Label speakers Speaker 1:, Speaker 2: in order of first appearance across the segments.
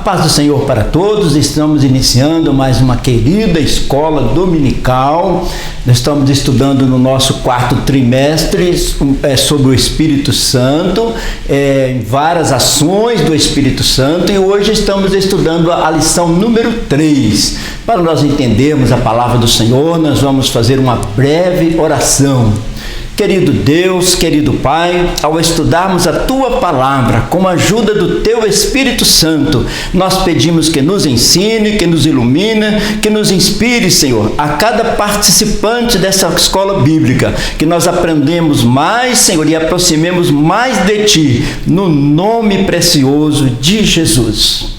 Speaker 1: paz do Senhor para todos. Estamos iniciando mais uma querida escola dominical. Nós estamos estudando no nosso quarto trimestre sobre o Espírito Santo, várias ações do Espírito Santo, e hoje estamos estudando a lição número 3. Para nós entendermos a palavra do Senhor, nós vamos fazer uma breve oração. Querido Deus, querido Pai, ao estudarmos a Tua Palavra, com a ajuda do Teu Espírito Santo, nós pedimos que nos ensine, que nos ilumine, que nos inspire, Senhor, a cada participante dessa escola bíblica, que nós aprendemos mais, Senhor, e aproximemos mais de Ti, no nome precioso de Jesus.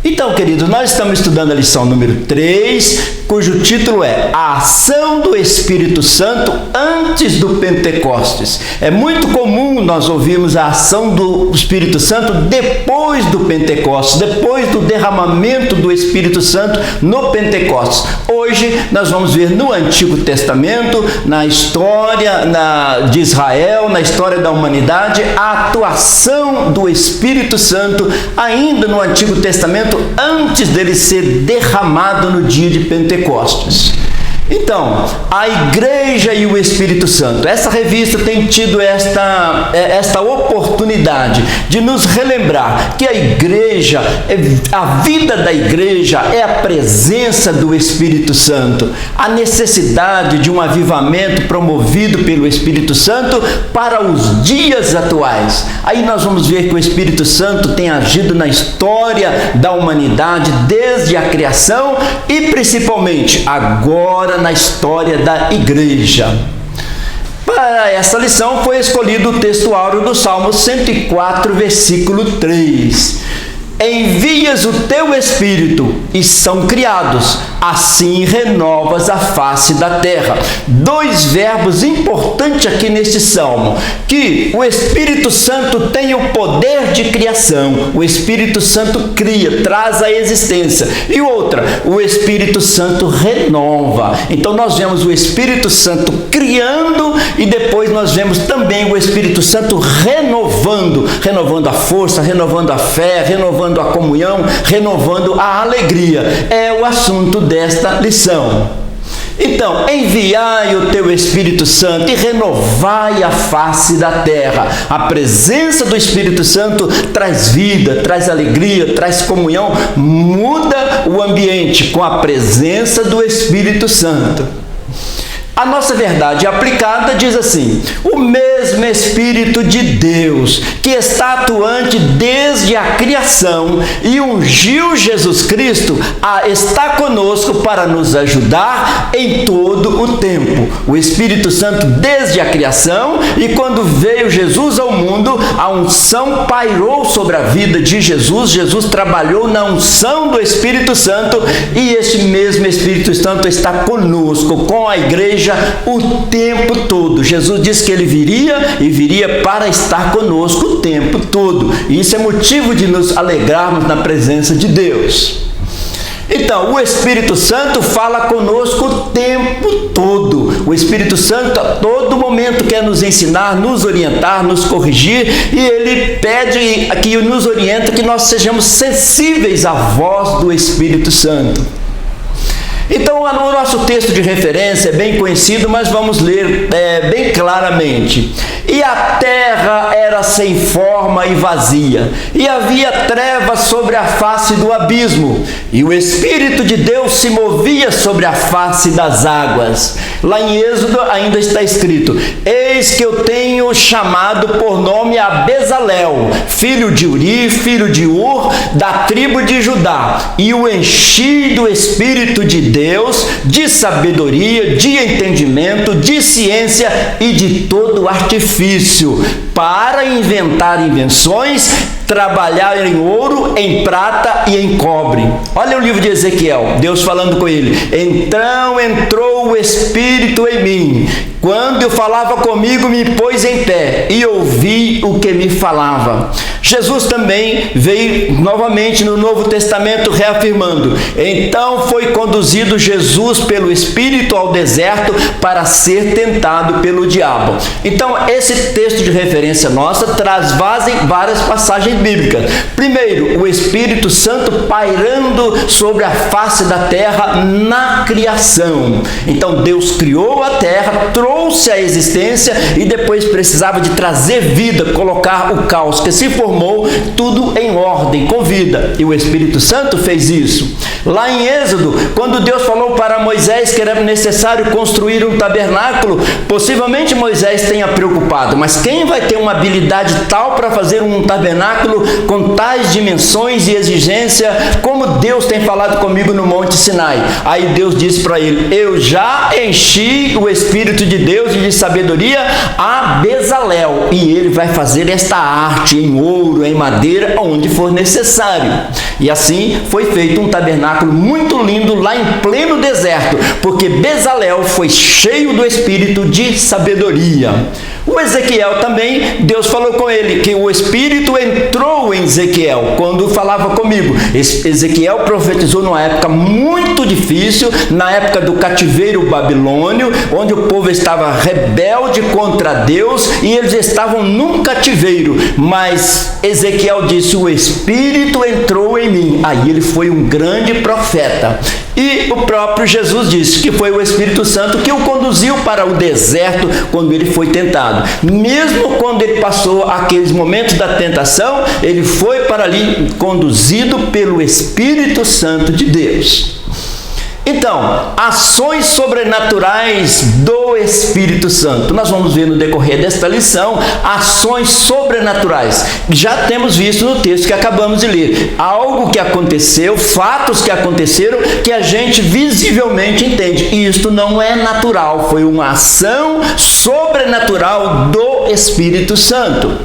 Speaker 1: Então, queridos, nós estamos estudando a lição número 3, cujo título é A Ação do Espírito Santo antes do Pentecostes. É muito comum nós ouvirmos a ação do Espírito Santo depois do Pentecostes, depois do derramamento do Espírito Santo no Pentecostes. Hoje nós vamos ver no Antigo Testamento, na história de Israel, na história da humanidade, a atuação do Espírito Santo ainda no Antigo Testamento, antes dele ser derramado no dia de Pentecostes. Então, a Igreja e o Espírito Santo. Essa revista tem tido esta oportunidade de nos relembrar que a Igreja, a vida da Igreja é a presença do Espírito Santo, a necessidade de um avivamento promovido pelo Espírito Santo para os dias atuais. Aí nós vamos ver que o Espírito Santo tem agido na história da humanidade desde a criação e principalmente agora na história da Igreja. Para essa lição foi escolhido o texto áureo do Salmo 104, versículo 3. Envias o teu Espírito e são criados, assim renovas a face da terra. Dois verbos importantes aqui neste salmo, que o Espírito Santo tem o poder de criação, o Espírito Santo cria, traz a existência, e outra, o Espírito Santo renova. Então nós vemos o Espírito Santo criando e depois nós vemos também o Espírito Santo renovando a força, renovando a fé, renovando a comunhão, renovando a alegria. É o assunto desta lição. Então, enviai o teu Espírito Santo e renovai a face da terra. A presença do Espírito Santo traz vida, traz alegria, traz comunhão, muda o ambiente com a presença do Espírito Santo. A nossa verdade aplicada diz assim: o mesmo Espírito de Deus que está atuante desde a criação e ungiu Jesus Cristo está conosco para nos ajudar em todo o tempo. O Espírito Santo desde a criação, e quando veio Jesus ao mundo, a unção pairou sobre a vida de Jesus. Jesus trabalhou na unção do Espírito Santo e este mesmo Espírito Santo está conosco, com a igreja, o tempo todo. Jesus disse que ele viria para estar conosco o tempo todo. E isso é motivo de nos alegrarmos na presença de Deus. Então, o Espírito Santo fala conosco o tempo todo. O Espírito Santo a todo momento quer nos ensinar, nos orientar, nos corrigir, e ele pede que nos orienta, que nós sejamos sensíveis à voz do Espírito Santo. Então, o nosso texto de referência é bem conhecido, mas vamos ler bem claramente. E a terra era sem forma e vazia, e havia trevas sobre a face do abismo, e o Espírito de Deus se movia sobre a face das águas. Lá em Êxodo ainda está escrito: eis que eu tenho chamado por nome a Bezalel, filho de Uri, filho de Ur, da tribo de Judá, e o enchi do Espírito de Deus, de sabedoria, de entendimento, de ciência e de todo artifício, para inventar invenções, trabalhar em ouro, em prata e em cobre. Olha o livro de Ezequiel, Deus falando com ele: então entrou o Espírito em mim, quando eu falava comigo, me pôs em pé, e ouvi o que me falava. Jesus também veio novamente no Novo Testamento reafirmando: então foi conduzido Jesus pelo Espírito ao deserto para ser tentado pelo diabo. Então esse texto de referência nossa traz várias passagens bíblicas. Primeiro, o Espírito Santo pairando sobre a face da terra na criação. Então Deus criou a terra, trouxe a existência e depois precisava de trazer vida, colocar o caos que se formou, tudo em ordem, com vida. E o Espírito Santo fez isso. Lá em Êxodo, quando Deus falou para Moisés que era necessário construir um tabernáculo, possivelmente Moisés tenha preocupado, mas quem vai ter uma habilidade tal para fazer um tabernáculo com tais dimensões e exigência, como Deus tem falado comigo no Monte Sinai? Aí Deus disse para ele: eu já enchi o Espírito de Deus e de sabedoria a Bezalel, e ele vai fazer esta arte em ouro, em madeira, onde for necessário. E assim foi feito um tabernáculo muito lindo lá em pleno deserto, porque Bezalel foi cheio do Espírito de sabedoria. O Ezequiel também, Deus falou com ele que o Espírito entrou em Ezequiel quando falava comigo. Ezequiel profetizou numa época muito difícil, na época do cativeiro babilônio, onde o povo estava rebelde contra Deus e eles estavam num cativeiro. Mas Ezequiel disse: o Espírito entrou em mim. Aí ele foi um grande profeta. E o próprio Jesus disse que foi o Espírito Santo que o conduziu para o deserto quando ele foi tentado. Mesmo quando ele passou aqueles momentos da tentação, ele foi para ali conduzido pelo Espírito Santo de Deus. Então, ações sobrenaturais do Espírito Santo. Nós vamos ver no decorrer desta lição ações sobrenaturais. Já temos visto no texto que acabamos de ler. Algo que aconteceu, fatos que aconteceram, que a gente visivelmente entende. E isto não é natural, foi uma ação sobrenatural do Espírito Santo.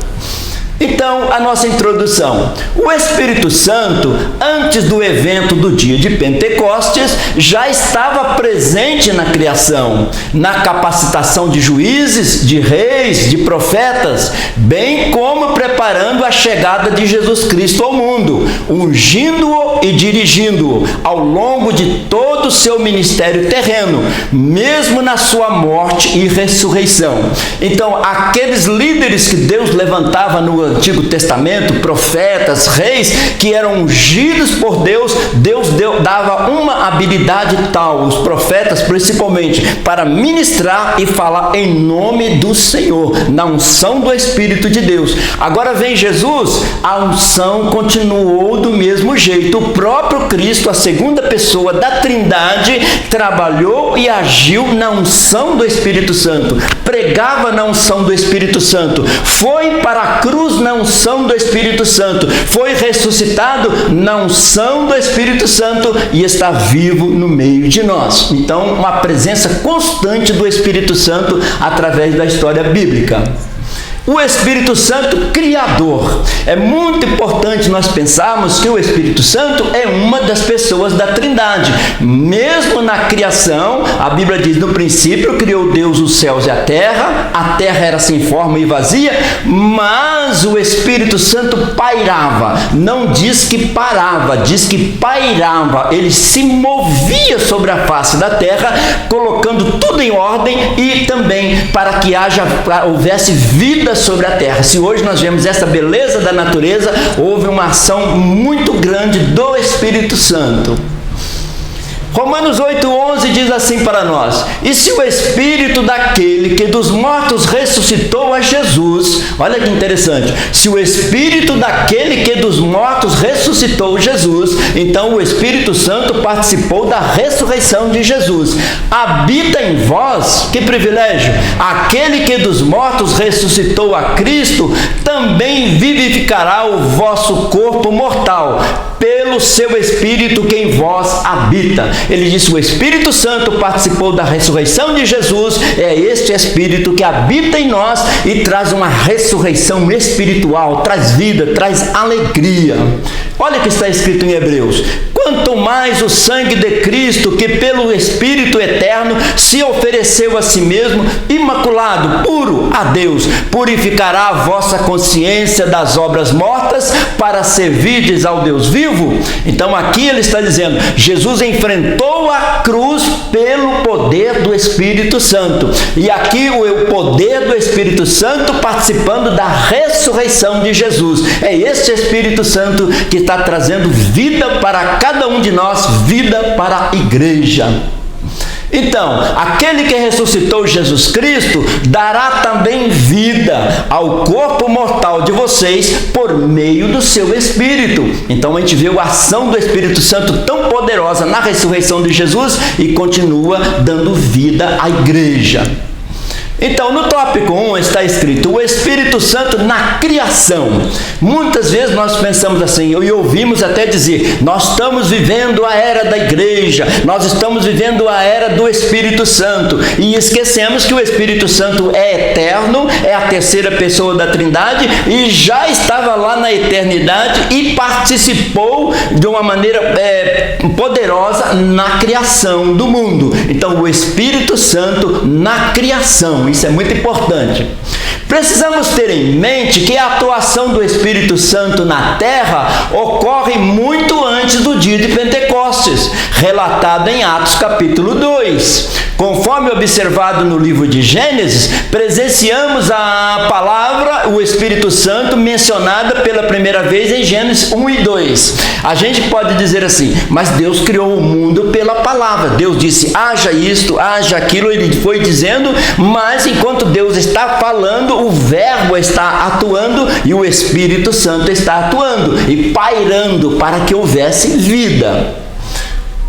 Speaker 1: Então, a nossa introdução. O Espírito Santo, antes do evento do dia de Pentecostes, já estava presente na criação, na capacitação de juízes, de reis, de profetas, bem como preparando a chegada de Jesus Cristo ao mundo, ungindo-o e dirigindo-o ao longo de todo o seu ministério terreno, mesmo na sua morte e ressurreição. Então, aqueles líderes que Deus levantava no Antigo Testamento, profetas, reis, que eram ungidos por Deus, Deus dava uma habilidade tal, os profetas principalmente, para ministrar e falar em nome do Senhor, na unção do Espírito de Deus. Agora vem Jesus, a unção continuou do mesmo jeito. O próprio Cristo, a segunda pessoa da Trindade, trabalhou e agiu na unção do Espírito Santo, pregava na unção do Espírito Santo, foi para a cruz na unção do Espírito Santo, foi ressuscitado na unção do Espírito Santo e está vivo no meio de nós. Então, uma presença constante do Espírito Santo através da história bíblica. O Espírito Santo Criador. É muito importante nós pensarmos que o Espírito Santo é uma das pessoas da Trindade. Mesmo na criação, a Bíblia diz: no princípio criou Deus os céus e a terra era sem forma e vazia, mas o Espírito Santo pairava. Não diz que parava, diz que pairava. Ele se movia sobre a face da terra, colocando tudo em ordem e também para que houvesse vida sobre a terra. Se hoje nós vemos essa beleza da natureza, houve uma ação muito grande do Espírito Santo. Romanos 8,11 diz assim para nós: e se o Espírito daquele que dos mortos ressuscitou a Jesus, olha que interessante, se o Espírito daquele que dos mortos ressuscitou Jesus, então o Espírito Santo participou da ressurreição de Jesus, habita em vós, que privilégio, aquele que dos mortos ressuscitou a Cristo, também vivificará o vosso corpo mortal, pelo seu Espírito que em vós habita. Ele disse: o Espírito Santo participou da ressurreição de Jesus, é este Espírito que habita em nós e traz uma ressurreição espiritual, traz vida, traz alegria. Olha o que está escrito em Hebreus: quanto mais o sangue de Cristo, que pelo Espírito eterno se ofereceu a si mesmo, imaculado, puro a Deus, purificará a vossa consciência das obras mortas para servirdes ao Deus vivo. Então aqui ele está dizendo, Jesus enfrentou a cruz pelo poder do Espírito Santo. E aqui o poder do Espírito Santo participando da ressurreição de Jesus. É este Espírito Santo que está trazendo vida para cada um de nós, vida para a igreja. Então, aquele que ressuscitou Jesus Cristo dará também vida ao corpo mortal de vocês por meio do seu Espírito. Então a gente vê a ação do Espírito Santo tão poderosa na ressurreição de Jesus e continua dando vida à igreja. Então, no tópico 1 está escrito o Espírito Santo na criação. Muitas vezes nós pensamos assim, e ouvimos até dizer, nós estamos vivendo a era da igreja, nós estamos vivendo a era do Espírito Santo, e esquecemos que o Espírito Santo é eterno, é a terceira pessoa da Trindade, e já estava lá na eternidade e participou de uma maneira poderosa na criação do mundo. Então, o Espírito Santo na criação. Isso é muito importante. Precisamos ter em mente que a atuação do Espírito Santo na terra ocorre muito antes do dia de Pentecostes, relatado em Atos capítulo 2. Conforme observado no livro de Gênesis, presenciamos a palavra, o Espírito Santo, mencionada pela primeira vez em Gênesis 1 e 2. A gente pode dizer assim, mas Deus criou o mundo pela palavra. Deus disse, haja isto, haja aquilo, ele foi dizendo, mas enquanto Deus está falando, o Verbo está atuando e o Espírito Santo está atuando e pairando para que houvesse vida.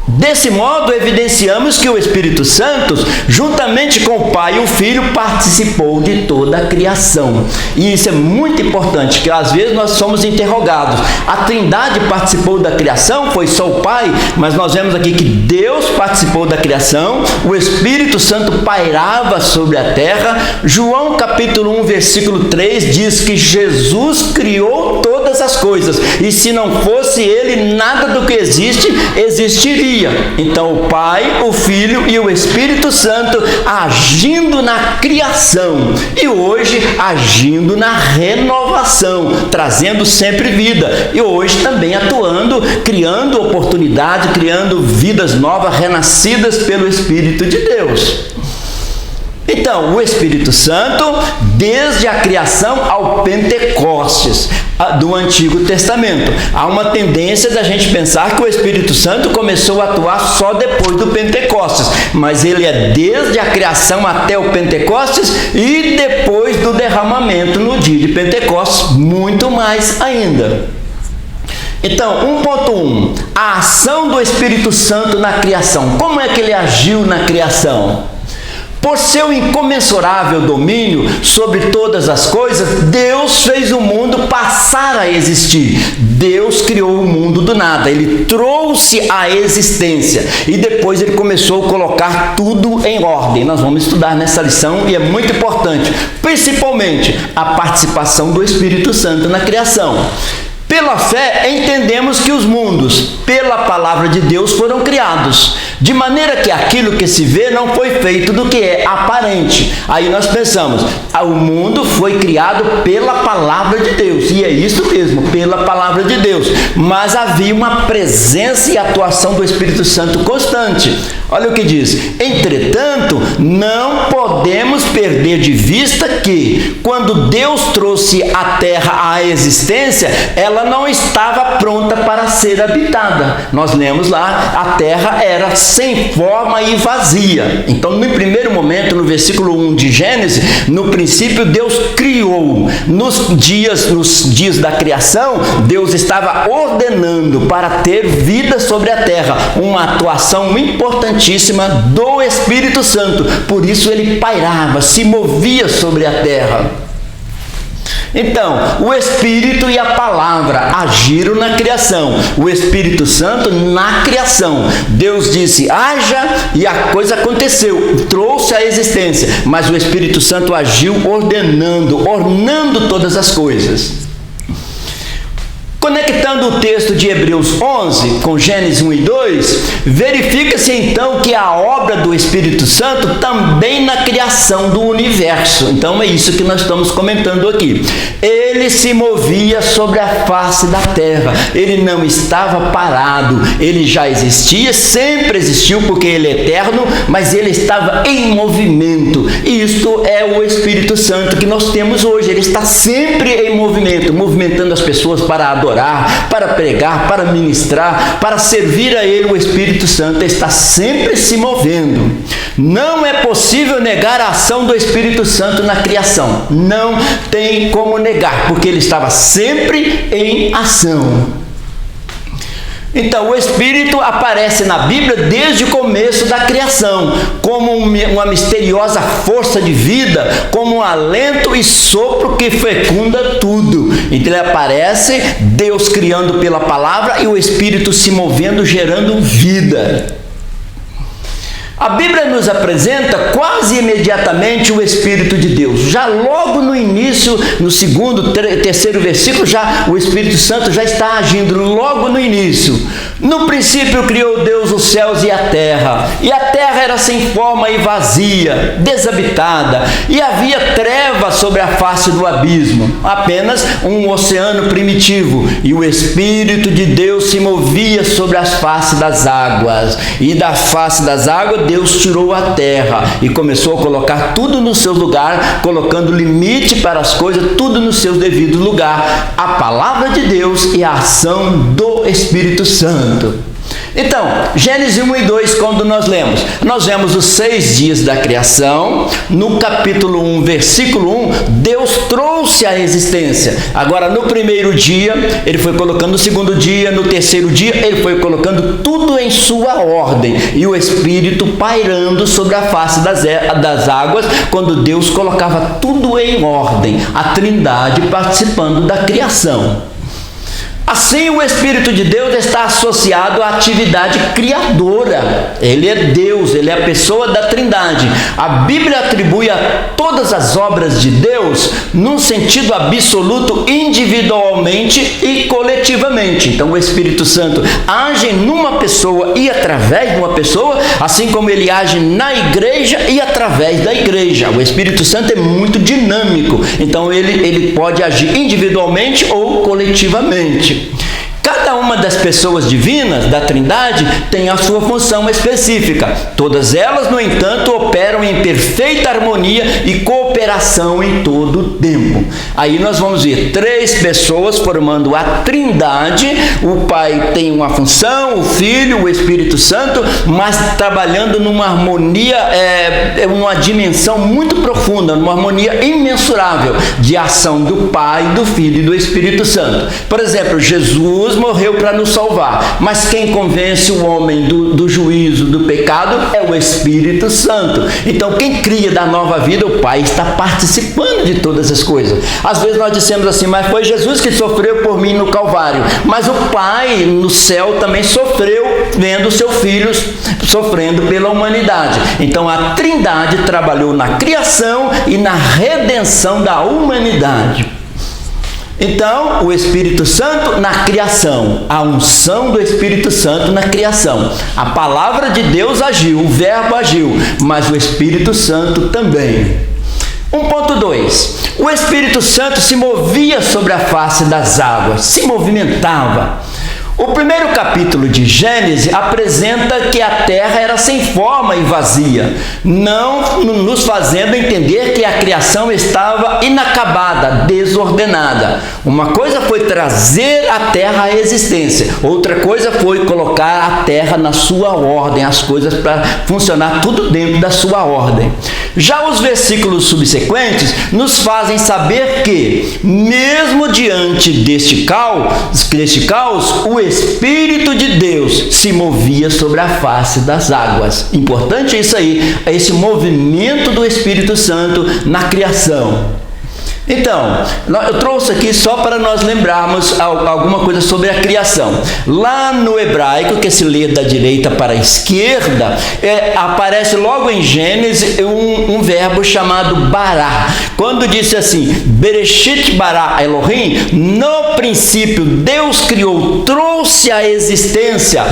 Speaker 1: Desse modo, evidenciamos que o Espírito Santo, juntamente com o Pai e o Filho, participou de toda a criação. E isso é muito importante, que às vezes nós somos interrogados. A Trindade participou da criação, foi só o Pai, mas nós vemos aqui que Deus participou da criação, o Espírito Santo pairava sobre a terra. João capítulo 1, versículo 3 diz que Jesus criou todas as coisas, e se não fosse Ele, nada do que existe, existiria. Então o Pai, o Filho e o Espírito Santo agindo na criação e hoje agindo na renovação, trazendo sempre vida e hoje também atuando, criando oportunidade, criando vidas novas, renascidas pelo Espírito de Deus. Então, o Espírito Santo, desde a criação ao Pentecostes do Antigo Testamento. Há uma tendência da gente pensar que o Espírito Santo começou a atuar só depois do Pentecostes, mas ele é desde a criação até o Pentecostes e depois do derramamento no dia de Pentecostes, muito mais ainda. Então, 1.1, a ação do Espírito Santo na criação. Como é que ele agiu na criação? Por seu incomensurável domínio sobre todas as coisas, Deus fez o mundo passar a existir. Deus criou o mundo do nada, Ele trouxe a existência e depois Ele começou a colocar tudo em ordem. Nós vamos estudar nessa lição e é muito importante, principalmente a participação do Espírito Santo na criação. Pela fé, entendemos que os mundos, pela palavra de Deus, foram criados, de maneira que aquilo que se vê não foi feito do que é aparente. Aí nós pensamos, o mundo foi criado pela palavra de Deus, e é isso mesmo, pela palavra de Deus, mas havia uma presença e atuação do Espírito Santo constante. Olha o que diz, entretanto, não podemos perder de vista que, quando Deus trouxe a terra à existência, ela não estava pronta para ser habitada. Nós lemos lá, a terra era sem forma e vazia. Então, no primeiro momento, no versículo 1 de Gênesis, no princípio Deus criou. Nos dias da criação, Deus estava ordenando para ter vida sobre a terra, uma atuação importantíssima do Espírito Santo. Por isso ele pairava, se movia sobre a terra. Então, o Espírito e a Palavra agiram na criação, o Espírito Santo na criação. Deus disse, haja, e a coisa aconteceu, trouxe a existência, mas o Espírito Santo agiu ordenando todas as coisas. Conectando o texto de Hebreus 11 com Gênesis 1 e 2, verifica-se então que a obra do Espírito Santo também na criação do universo. Então é isso que nós estamos comentando aqui. Ele se movia sobre a face da terra, ele não estava parado, ele já existia, sempre existiu porque ele é eterno, mas ele estava em movimento. E isto é o Espírito Santo que nós temos hoje, ele está sempre em movimento, movimentando as pessoas para adorar, para pregar, para ministrar, para servir a ele. O Espírito Santo está sempre se movendo. Não é possível negar a ação do Espírito Santo na criação. Não tem como negar, porque ele estava sempre em ação. Então, o Espírito aparece na Bíblia desde o começo da criação, como uma misteriosa força de vida, como um alento e sopro que fecunda tudo. Então, ele aparece, Deus criando pela palavra e o Espírito se movendo, gerando vida. A Bíblia nos apresenta quase imediatamente o Espírito de Deus. Já logo no início, no segundo, terceiro versículo, já o Espírito Santo já está agindo logo no início. No princípio criou Deus os céus e a terra terra era sem forma e vazia, desabitada, e havia trevas sobre a face do abismo, apenas um oceano primitivo, e o Espírito de Deus se movia sobre as faces das águas, e da face das águas Deus tirou a terra e começou a colocar tudo no seu lugar, colocando limite para as coisas, tudo no seu devido lugar. A palavra de Deus e a ação do Espírito Santo. Então, Gênesis 1 e 2, quando nós vemos os 6 dias da criação. No capítulo 1, versículo 1, Deus trouxe a existência. Agora, no primeiro dia, ele foi colocando no segundo dia, no terceiro dia, ele foi colocando tudo em sua ordem. E o Espírito pairando sobre a face das águas, quando Deus colocava tudo em ordem. A Trindade participando da criação. Assim, o Espírito de Deus está associado à atividade criadora. Ele é Deus, ele é a pessoa da Trindade. A Bíblia atribui a todas as obras de Deus num sentido absoluto, individualmente e coletivamente. Então, o Espírito Santo age numa pessoa e através de uma pessoa, assim como ele age na igreja e através da igreja. O Espírito Santo é muito dinâmico, então ele pode agir individualmente ou coletivamente. Cada uma das pessoas divinas da Trindade tem a sua função específica. Todas elas, no entanto, operam em perfeita harmonia e cooperação em todo o tempo. Aí nós vamos ver 3 pessoas formando a Trindade. O Pai tem uma função, o Filho, o Espírito Santo, mas trabalhando numa harmonia, uma dimensão muito profunda, numa harmonia imensurável de ação do Pai, do Filho e do Espírito Santo. Por exemplo, Jesus morreu para nos salvar, mas quem convence o homem do juízo, do pecado, é o Espírito Santo. Então, quem cria da nova vida, o Pai está participando de todas as coisas. Às vezes nós dissemos assim, mas foi Jesus que sofreu por mim no Calvário, mas o Pai no céu também sofreu vendo seu Filho sofrendo pela humanidade. Então, a Trindade trabalhou na criação e na redenção da humanidade. Então, o Espírito Santo na criação, a unção do Espírito Santo na criação. A palavra de Deus agiu, o verbo agiu, mas o Espírito Santo também. 1.2. O Espírito Santo se movia sobre a face das águas, se movimentava. O primeiro capítulo de Gênesis apresenta que a terra era sem forma e vazia, não nos fazendo entender que a criação estava inacabada, desordenada. Uma coisa foi trazer a terra à existência, outra coisa foi colocar a terra na sua ordem, as coisas para funcionar tudo dentro da sua ordem. Já os versículos subsequentes nos fazem saber que, mesmo diante deste caos, o Espírito de Deus se movia sobre a face das águas. Importante isso aí, esse movimento do Espírito Santo na criação. Então, eu trouxe aqui só para nós lembrarmos alguma coisa sobre a criação. Lá no hebraico, que se lê da direita para a esquerda, aparece logo em Gênesis um verbo chamado bará. Quando disse assim, Bereshit bara Elohim, no princípio Deus criou, trouxe a existência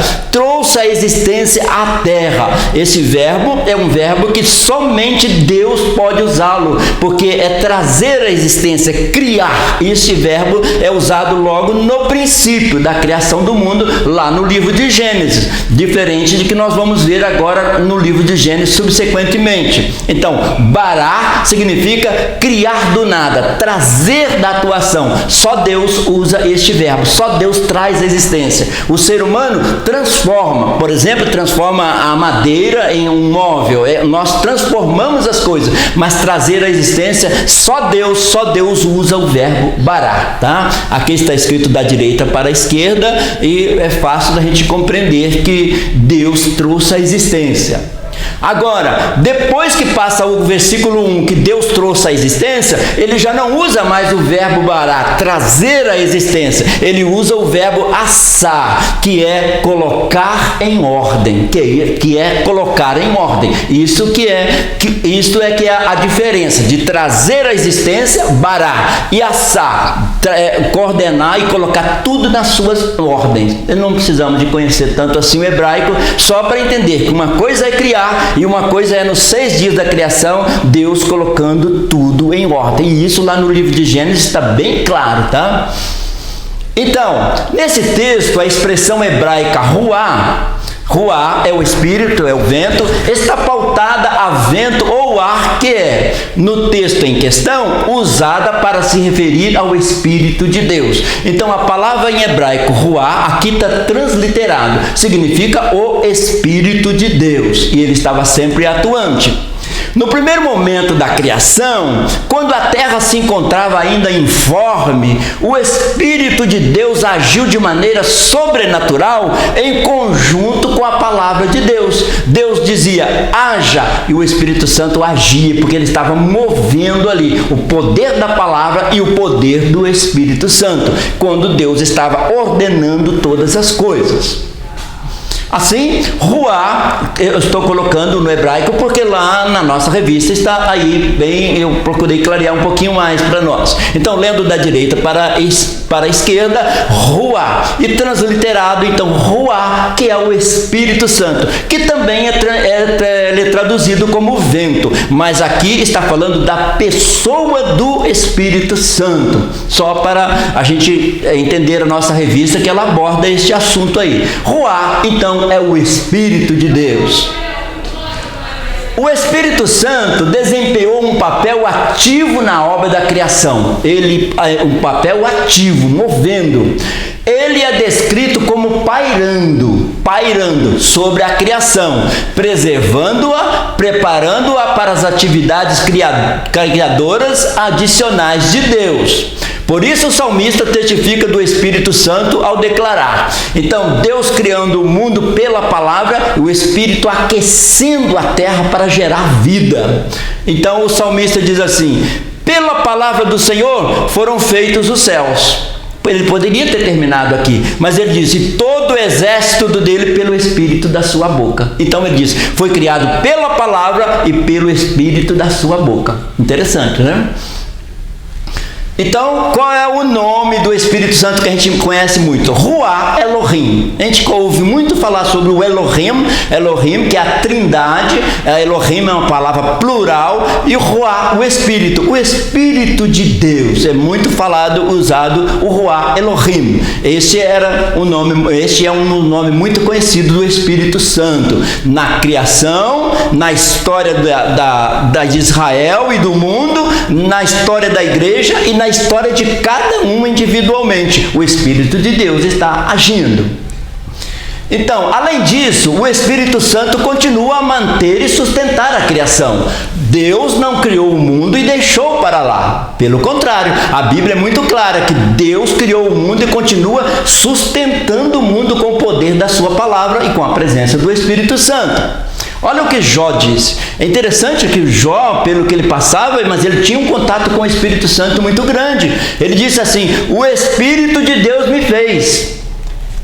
Speaker 1: à terra. Esse verbo é um verbo que somente Deus pode usá-lo, porque é trazer a existência, criar. Esse verbo é usado logo no princípio da criação do mundo, lá no livro de Gênesis, diferente de que nós vamos ver agora no livro de Gênesis subsequentemente. Então, bará significa criar do nada, trazer da atuação. Só Deus usa este verbo, só Deus traz a existência. O ser humano transforma, por exemplo, transforma a madeira em um móvel. Nós transformamos as coisas, mas trazer a existência, só Deus usa o verbo bará, tá? Aqui está escrito da direita para a esquerda e é fácil da gente compreender que Deus trouxe a existência. Agora, depois que passa o versículo 1, que Deus trouxe a existência, ele já não usa mais o verbo bará, trazer a existência. Ele usa o verbo assar, que é colocar em ordem, que é colocar em ordem. Isto é que é a diferença de trazer a existência, bará, e assar, coordenar e colocar tudo nas suas ordens. Não precisamos de conhecer tanto assim o hebraico, só para entender que uma coisa é criar e uma coisa é nos 6 dias da criação, Deus colocando tudo em ordem. E isso lá no livro de Gênesis está bem claro, tá? Então, nesse texto, a expressão hebraica ruá é o espírito, é o vento, está pautada a vento ou ar, que é, no texto em questão, usada para se referir ao Espírito de Deus. Então, a palavra em hebraico, ruá, aqui está transliterado, significa o Espírito de Deus, e ele estava sempre atuante. No primeiro momento da criação, quando a terra se encontrava ainda informe, o Espírito de Deus agiu de maneira sobrenatural em conjunto com a palavra de Deus. Deus dizia, haja, e o Espírito Santo agia, porque ele estava movendo ali o poder da palavra e o poder do Espírito Santo, quando Deus estava ordenando todas as coisas. Assim, ruá, eu estou colocando no hebraico porque lá na nossa revista está aí bem, eu procurei clarear um pouquinho mais para nós. Então, lendo da direita para a esquerda, ruá, e transliterado, então, ruá, que é o Espírito Santo, que também é traduzido como vento, mas aqui está falando da pessoa do Espírito Santo, só para a gente entender a nossa revista que ela aborda este assunto aí. Ruá, então, é o Espírito de Deus. O Espírito Santo desempenhou um papel ativo na obra da criação. Um papel ativo, movendo. Ele é descrito como pairando sobre a criação, preservando-a, preparando-a para as atividades criadoras adicionais de Deus. Por isso o salmista testifica do Espírito Santo ao declarar, então Deus criando o mundo pela palavra, o Espírito aquecendo a terra para gerar vida. Então o salmista diz assim, pela palavra do Senhor foram feitos os céus. Ele poderia ter terminado aqui, mas ele diz, e todo o exército dele pelo Espírito da sua boca. Então ele diz, foi criado pela palavra e pelo Espírito da sua boca. Interessante, né? Então, qual é o nome do Espírito Santo que a gente conhece muito? Ruá Elohim. A gente ouve muito falar sobre o Elohim, que é a trindade. Elohim é uma palavra plural. E Ruá, o Espírito de Deus. É muito usado o Ruá Elohim. Este é um nome muito conhecido do Espírito Santo. Na criação, na história de Israel e do mundo, na história da igreja e na história de cada um individualmente, o Espírito de Deus está agindo. Então, além disso, o Espírito Santo continua a manter e sustentar a criação. Deus não criou o mundo e deixou para lá. Pelo contrário, a Bíblia é muito clara que Deus criou o mundo e continua sustentando o mundo com o poder da sua palavra e com a presença do Espírito Santo. Olha o que Jó disse. É interessante que Jó, pelo que ele passava, mas ele tinha um contato com o Espírito Santo muito grande. Ele disse assim: o Espírito de Deus me fez,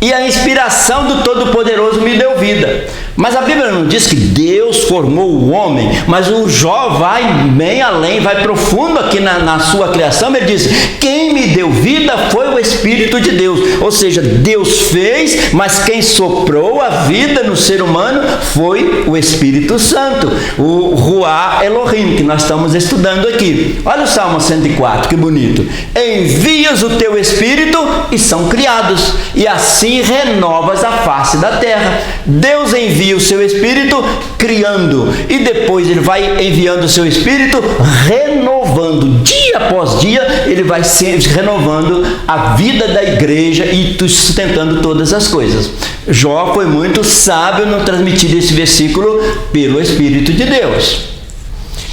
Speaker 1: e a inspiração do Todo-Poderoso me deu vida. Mas a Bíblia não diz que Deus formou o homem, mas o Jó vai bem além, vai profundo aqui na sua criação. Ele diz: quem me deu vida foi o Espírito de Deus. Ou seja, Deus fez, mas quem soprou a vida no ser humano foi o Espírito Santo, o Ruá Elohim, que nós estamos estudando aqui. Olha o Salmo 104, que bonito. Envias o teu Espírito e são criados, e assim renovas a face da terra. Deus envia o seu Espírito criando, e depois ele vai enviando o seu Espírito renovando, dia após dia ele vai sempre renovando a vida da igreja e sustentando todas as coisas. Jó foi muito sábio no transmitir esse versículo pelo Espírito de Deus.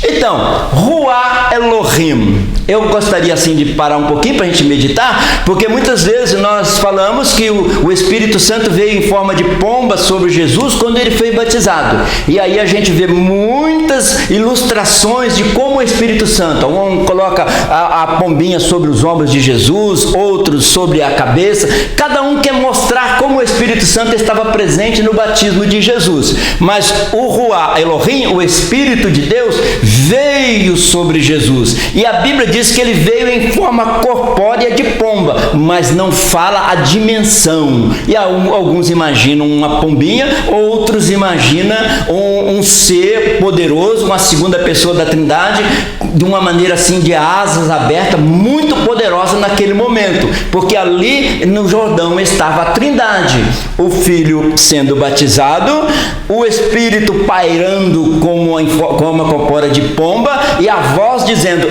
Speaker 1: Então, Ruá Elohim. Eu gostaria assim de parar um pouquinho para a gente meditar, porque muitas vezes nós falamos que o Espírito Santo veio em forma de pomba sobre Jesus quando ele foi batizado. E aí a gente vê muitas ilustrações de como o Espírito Santo, um coloca a pombinha sobre os ombros de Jesus, outros sobre a cabeça. Cada um quer mostrar como o Espírito Santo estava presente no batismo de Jesus. Mas o Ruá Elohim, o Espírito de Deus, veio sobre Jesus. E a Bíblia diz que ele veio em forma corpórea de pomba, mas não fala a dimensão. E alguns imaginam uma pombinha, outros imaginam um ser poderoso, uma segunda pessoa da Trindade, de uma maneira assim de asas abertas, muito poderosa naquele momento, porque ali no Jordão estava a Trindade, o Filho sendo batizado, o Espírito pairando como uma corpórea de pomba, e a voz dizendo,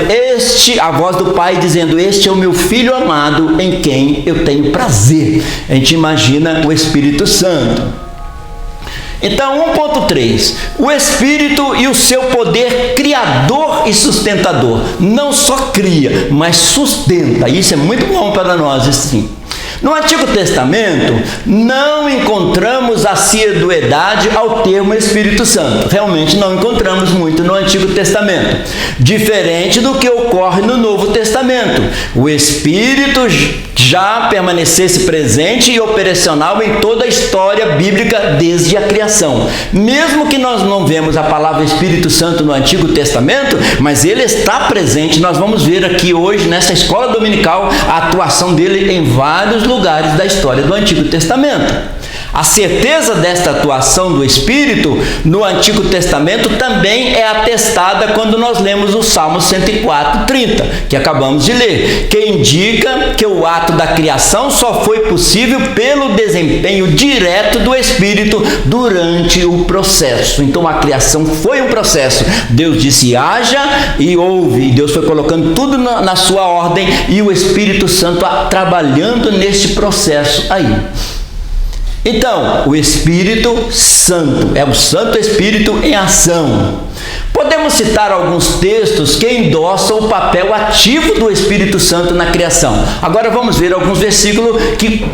Speaker 1: a voz do Pai dizendo: este é o meu Filho amado, em quem eu tenho prazer. A gente imagina o Espírito Santo. Então, 1.3, o Espírito e o seu poder criador e sustentador. Não só cria, mas sustenta. Isso é muito bom para nós, assim. No Antigo Testamento, não encontramos assiduidade ao termo Espírito Santo. Realmente não encontramos muito no Antigo Testamento. Diferente do que ocorre no Novo Testamento. O Espírito já permanecesse presente e operacional em toda a história bíblica desde a criação. Mesmo que nós não vemos a palavra Espírito Santo no Antigo Testamento, mas ele está presente. Nós vamos ver aqui hoje, nessa escola dominical, a atuação dele em vários lugares da história do Antigo Testamento. A certeza desta atuação do Espírito no Antigo Testamento também é atestada quando nós lemos o Salmo 104:30, que acabamos de ler, que indica que o ato da criação só foi possível pelo desempenho direto do Espírito durante o processo. Então a criação foi um processo. Deus disse: haja, e houve. E Deus foi colocando tudo na sua ordem, e o Espírito Santo trabalhando nesse processo aí. Então, o Espírito Santo, é o Santo Espírito em ação. Podemos citar alguns textos que endossam o papel ativo do Espírito Santo na criação. Agora vamos ver alguns versículos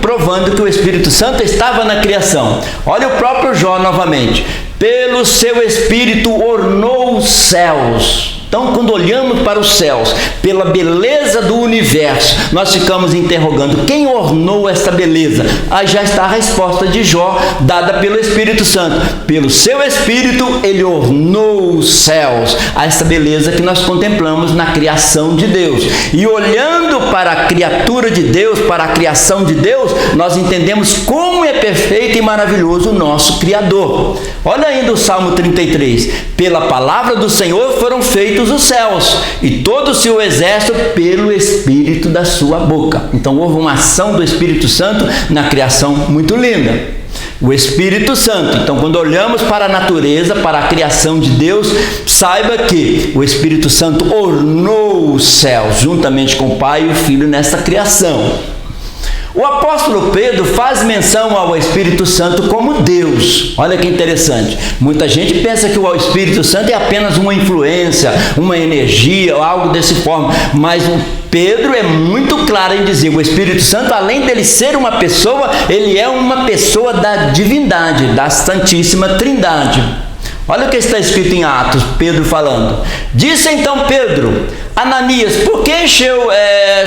Speaker 1: provando que o Espírito Santo estava na criação. Olha o próprio Jó novamente. Pelo seu Espírito ornou os céus. Então, quando olhamos para os céus, pela beleza do universo, nós ficamos interrogando: quem ornou esta beleza? Aí já está a resposta de Jó, dada pelo Espírito Santo. Pelo seu Espírito, ele ornou os céus. Essa beleza que nós contemplamos na criação de Deus. E olhando para a criatura de Deus, para a criação de Deus, nós entendemos como é perfeito e maravilhoso o nosso Criador. Olha ainda o Salmo 33. Pela palavra do Senhor foram feitos os céus, e todo o seu exército pelo Espírito da sua boca. Então houve uma ação do Espírito Santo na criação muito linda. O Espírito Santo. Então, quando olhamos para a natureza, para a criação de Deus, saiba que o Espírito Santo ornou os céus, juntamente com o Pai e o Filho, nessa criação. O apóstolo Pedro faz menção ao Espírito Santo como Deus. Olha que interessante. Muita gente pensa que o Espírito Santo é apenas uma influência, uma energia, algo desse forma. Mas o Pedro é muito claro em dizer: o Espírito Santo, além dele ser uma pessoa, ele é uma pessoa da divindade, da Santíssima Trindade. Olha o que está escrito em Atos, Pedro falando. Disse então Pedro: Ananias, por que encheu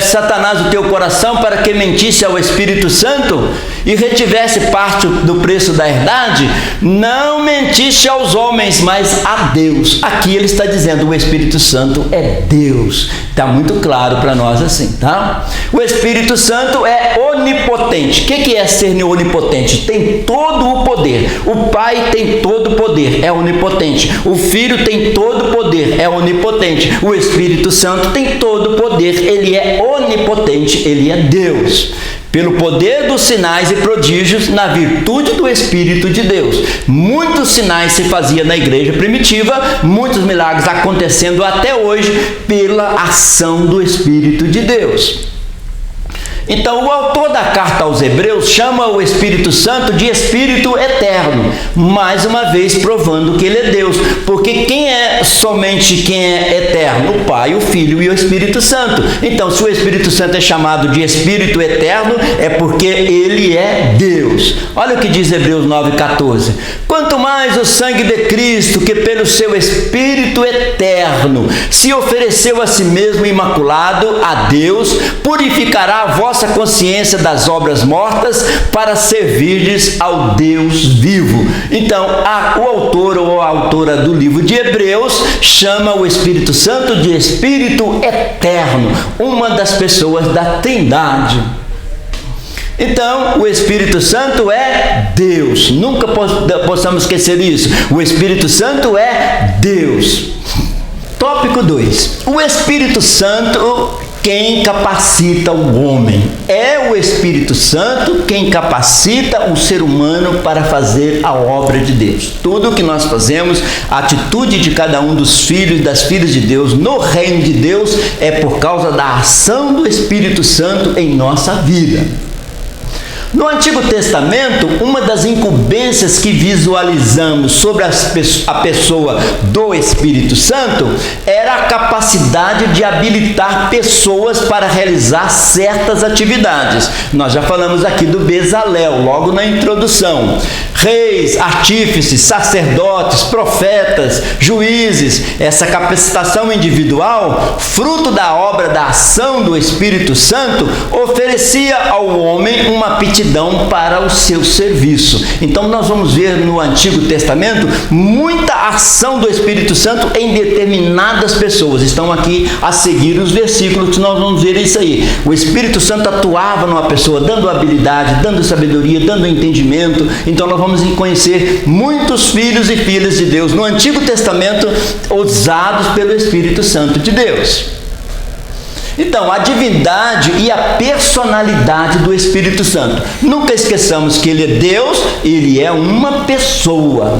Speaker 1: Satanás o teu coração para que mentisse ao Espírito Santo e retivesse parte do preço da herdade? Não mentiste aos homens, mas a Deus. Aqui ele está dizendo: o Espírito Santo é Deus. Está muito claro para nós assim, tá? O Espírito Santo é onipotente. O que é ser onipotente? Tem todo o poder. O Pai tem todo o poder, é onipotente. O Filho tem todo o poder, é onipotente. O Espírito Santo tem todo o poder, ele é onipotente, ele é Deus. Pelo poder dos sinais e prodígios, na virtude do Espírito de Deus. Muitos sinais se faziam na igreja primitiva, muitos milagres acontecendo até hoje pela ação do Espírito de Deus. Então, o autor da carta aos Hebreus chama o Espírito Santo de Espírito Eterno, mais uma vez provando que ele é Deus, porque quem é eterno? O Pai, o Filho e o Espírito Santo. Então, se o Espírito Santo é chamado de Espírito Eterno, é porque ele é Deus. Olha o que diz Hebreus 9,14. Quanto mais o sangue de Cristo, que pelo seu Espírito Eterno se ofereceu a si mesmo imaculado a Deus, purificará a vossa consciência das obras mortas para servirdes ao Deus vivo. Então, o autor ou a autora do livro de Hebreus chama o Espírito Santo de Espírito Eterno, uma das pessoas da Trindade. Então, o Espírito Santo é Deus. Nunca possamos esquecer isso. O Espírito Santo é Deus. Tópico 2. O Espírito Santo, quem capacita o homem. É o Espírito Santo quem capacita o ser humano para fazer a obra de Deus. Tudo o que nós fazemos, a atitude de cada um dos filhos e das filhas de Deus no reino de Deus é por causa da ação do Espírito Santo em nossa vida. No Antigo Testamento, uma das incumbências que visualizamos sobre a pessoa do Espírito Santo era a capacidade de habilitar pessoas para realizar certas atividades. Nós já falamos aqui do Bezalel, logo na introdução. Reis, artífices, sacerdotes, profetas, juízes, essa capacitação individual, fruto da obra da ação do Espírito Santo, oferecia ao homem uma aptidão para o seu serviço. Então nós vamos ver no Antigo Testamento muita ação do Espírito Santo em determinadas pessoas. Estão aqui a seguir os versículos que nós vamos ver isso aí. O Espírito Santo atuava numa pessoa, dando habilidade, dando sabedoria, dando entendimento. Então nós vamos conhecer muitos filhos e filhas de Deus no Antigo Testamento usados pelo Espírito Santo de Deus. Então, a divindade e a personalidade do Espírito Santo. Nunca esqueçamos que ele é Deus, ele é uma pessoa.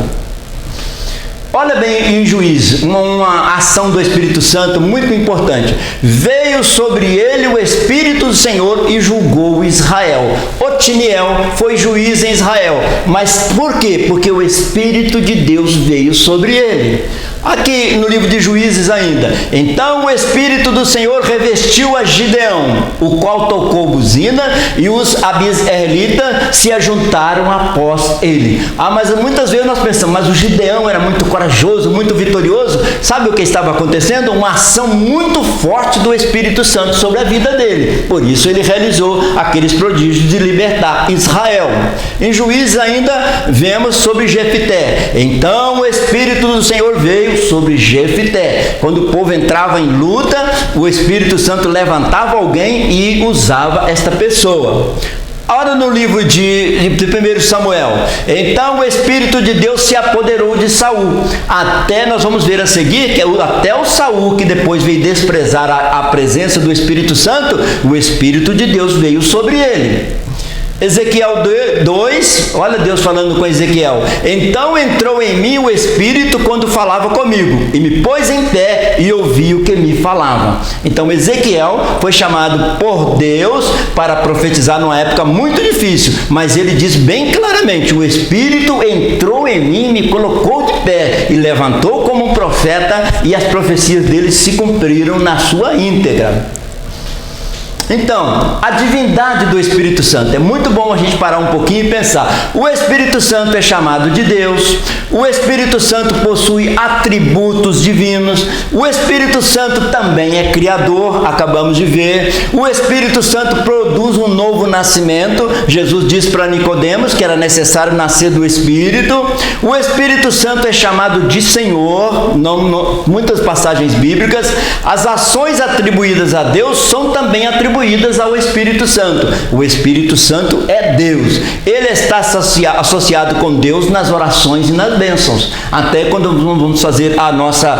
Speaker 1: Olha bem em Juízes, uma ação do Espírito Santo muito importante. Veio sobre ele o Espírito do Senhor e julgou Israel. Otiniel foi juiz em Israel. Mas por quê? Porque o Espírito de Deus veio sobre ele. Aqui no livro de Juízes ainda. Então o Espírito do Senhor revestiu a Gideão, o qual tocou buzina, e os abisraelitas se ajuntaram após ele. Mas muitas vezes nós pensamos, mas o Gideão era muito corajoso, muito vitorioso. Sabe o que estava acontecendo? Uma ação muito forte do Espírito Santo sobre a vida dele. Por isso ele realizou aqueles prodígios de libertar Israel. Em Juízes ainda vemos sobre Jefté. Então o Espírito do Senhor veio sobre Jefté. Quando o povo entrava em luta, o Espírito Santo levantava alguém e usava esta pessoa. Ora, no livro de 1 Samuel, então o Espírito de Deus se apoderou de Saul. Até nós vamos ver a seguir, que até o Saul, que depois veio desprezar a presença do Espírito Santo, o Espírito de Deus veio sobre ele. Ezequiel 2, olha Deus falando com Ezequiel. Então entrou em mim o Espírito quando falava comigo, e me pôs em pé e ouvi o que me falava. Então Ezequiel foi chamado por Deus para profetizar numa época muito difícil, mas ele diz bem claramente: o Espírito entrou em mim, me colocou de pé e levantou como um profeta, e as profecias dele se cumpriram na sua íntegra. Então, a divindade do Espírito Santo. É muito bom a gente parar um pouquinho e pensar. O Espírito Santo é chamado de Deus. O Espírito Santo possui atributos divinos. O Espírito Santo também é criador, acabamos de ver. O Espírito Santo produz um novo nascimento. Jesus disse para Nicodemos que era necessário nascer do Espírito. O Espírito Santo é chamado de Senhor. Muitas passagens bíblicas. As ações atribuídas a Deus são também atribuídas ao Espírito Santo. O Espírito Santo é Deus. Ele está associado com Deus nas orações e nas bênçãos. Até quando vamos fazer a nossa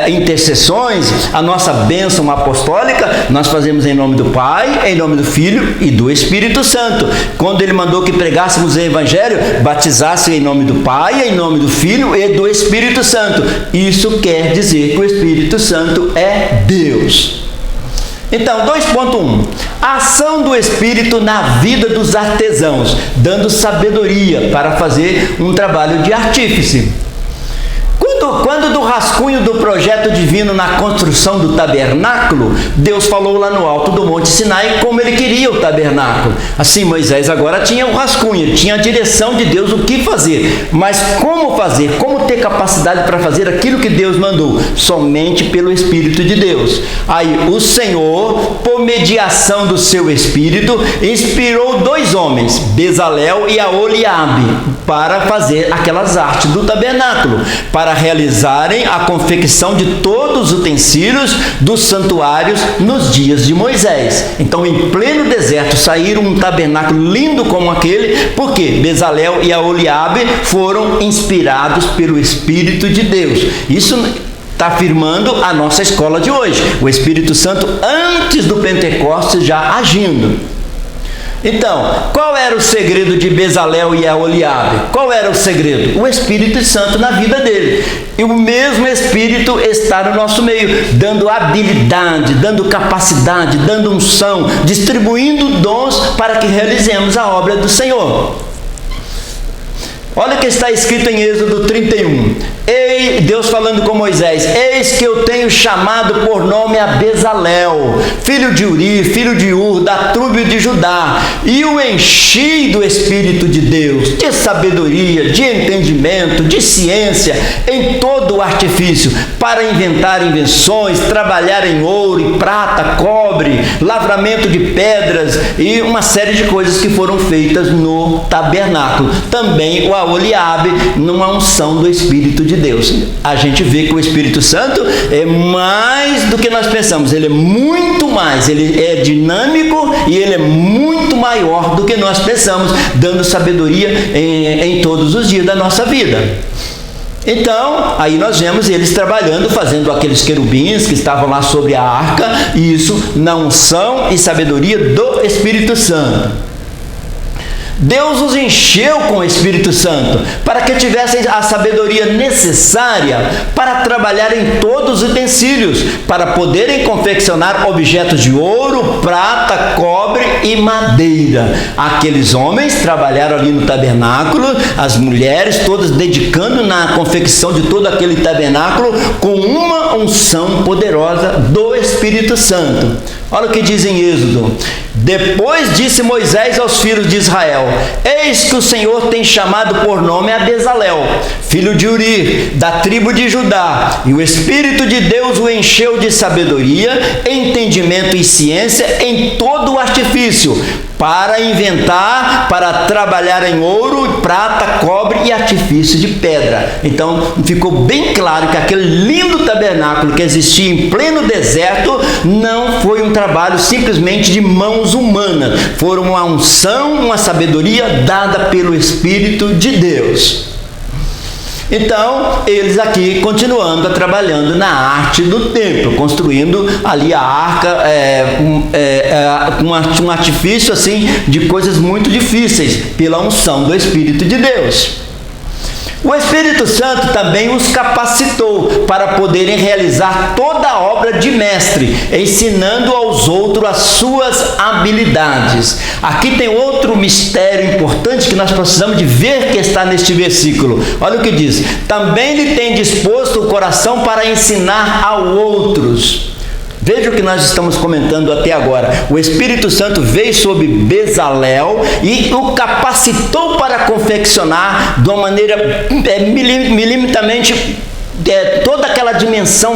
Speaker 1: intercessões, a nossa bênção apostólica, nós fazemos em nome do Pai, em nome do Filho e do Espírito Santo. Quando ele mandou que pregássemos o Evangelho, batizasse em nome do Pai, em nome do Filho e do Espírito Santo. Isso quer dizer que o Espírito Santo é Deus. Então, 2.1. A ação do Espírito na vida dos artesãos, dando sabedoria para fazer um trabalho de artífice. Quando do rascunho do projeto divino na construção do tabernáculo, Deus falou lá no alto do Monte Sinai como ele queria o tabernáculo. Assim, Moisés agora tinha o rascunho, tinha a direção de Deus, o que fazer. Mas como fazer? Como ter capacidade para fazer aquilo que Deus mandou? Somente pelo Espírito de Deus. Aí o Senhor, por mediação do seu Espírito, inspirou 2 homens, Bezalel e Aholiabe, para fazer aquelas artes do tabernáculo, para realizarem a confecção de todos os utensílios dos santuários nos dias de Moisés. Então, em pleno deserto, saíram um tabernáculo lindo como aquele, porque Bezalel e Aholiabe foram inspirados pelo Espírito de Deus. Isso está afirmando a nossa escola de hoje. O Espírito Santo, antes do Pentecostes, já agindo. Então, qual era o segredo de Bezalel e Aholiabe? Qual era o segredo? O Espírito Santo na vida dele. E o mesmo Espírito está no nosso meio, dando habilidade, dando capacidade, dando unção, distribuindo dons para que realizemos a obra do Senhor. Olha o que está escrito em Êxodo 31. Deus falando com Moisés: eis que eu tenho chamado por nome a Bezalel, filho de Uri, filho de Ur, da tribo de Judá, e o enchi do Espírito de Deus, de sabedoria, de entendimento, de ciência, em todo o artifício, para inventar invenções, trabalhar em ouro e prata, cobre, lavramento de pedras e uma série de coisas que foram feitas no tabernáculo. Também o Aholiabe, numa unção do Espírito de Deus. A gente vê que o Espírito Santo é mais do que nós pensamos. Ele é muito mais, ele é dinâmico e ele é muito maior do que nós pensamos, dando sabedoria em todos os dias da nossa vida. Então, aí nós vemos eles trabalhando, fazendo aqueles querubins que estavam lá sobre a arca, e isso na unção e sabedoria do Espírito Santo. Deus os encheu com o Espírito Santo para que tivessem a sabedoria necessária para trabalhar em todos os utensílios, para poderem confeccionar objetos de ouro, prata, cobre e madeira. Aqueles homens trabalharam ali no tabernáculo, as mulheres todas dedicando na confecção de todo aquele tabernáculo com uma unção poderosa do Espírito Santo. Olha o que diz em Êxodo: depois disse Moisés aos filhos de Israel: eis que o Senhor tem chamado por nome a Bezalel, filho de Uri, da tribo de Judá, e o Espírito de Deus o encheu de sabedoria, entendimento e ciência em todo o artifício, para inventar, para trabalhar em ouro, prata, cobre e artifício de pedra. Então ficou bem claro que aquele lindo tabernáculo que existia em pleno deserto não foi um trabalho simplesmente de mãos humanas, foi uma unção, uma sabedoria dada pelo Espírito de Deus. Então, eles aqui continuando trabalhando na arte do templo, construindo ali a arca, um artifício assim de coisas muito difíceis, pela unção do Espírito de Deus. O Espírito Santo também os capacitou para poderem realizar toda a obra de mestre, ensinando aos outros as suas habilidades. Aqui tem outro mistério importante que nós precisamos de ver, que está neste versículo. Olha o que diz: também lhe tem disposto o coração para ensinar a outros Veja o que nós estamos comentando até agora. O Espírito Santo veio sobre Bezalel e o capacitou para confeccionar de uma maneira milimetramente toda aquela dimensão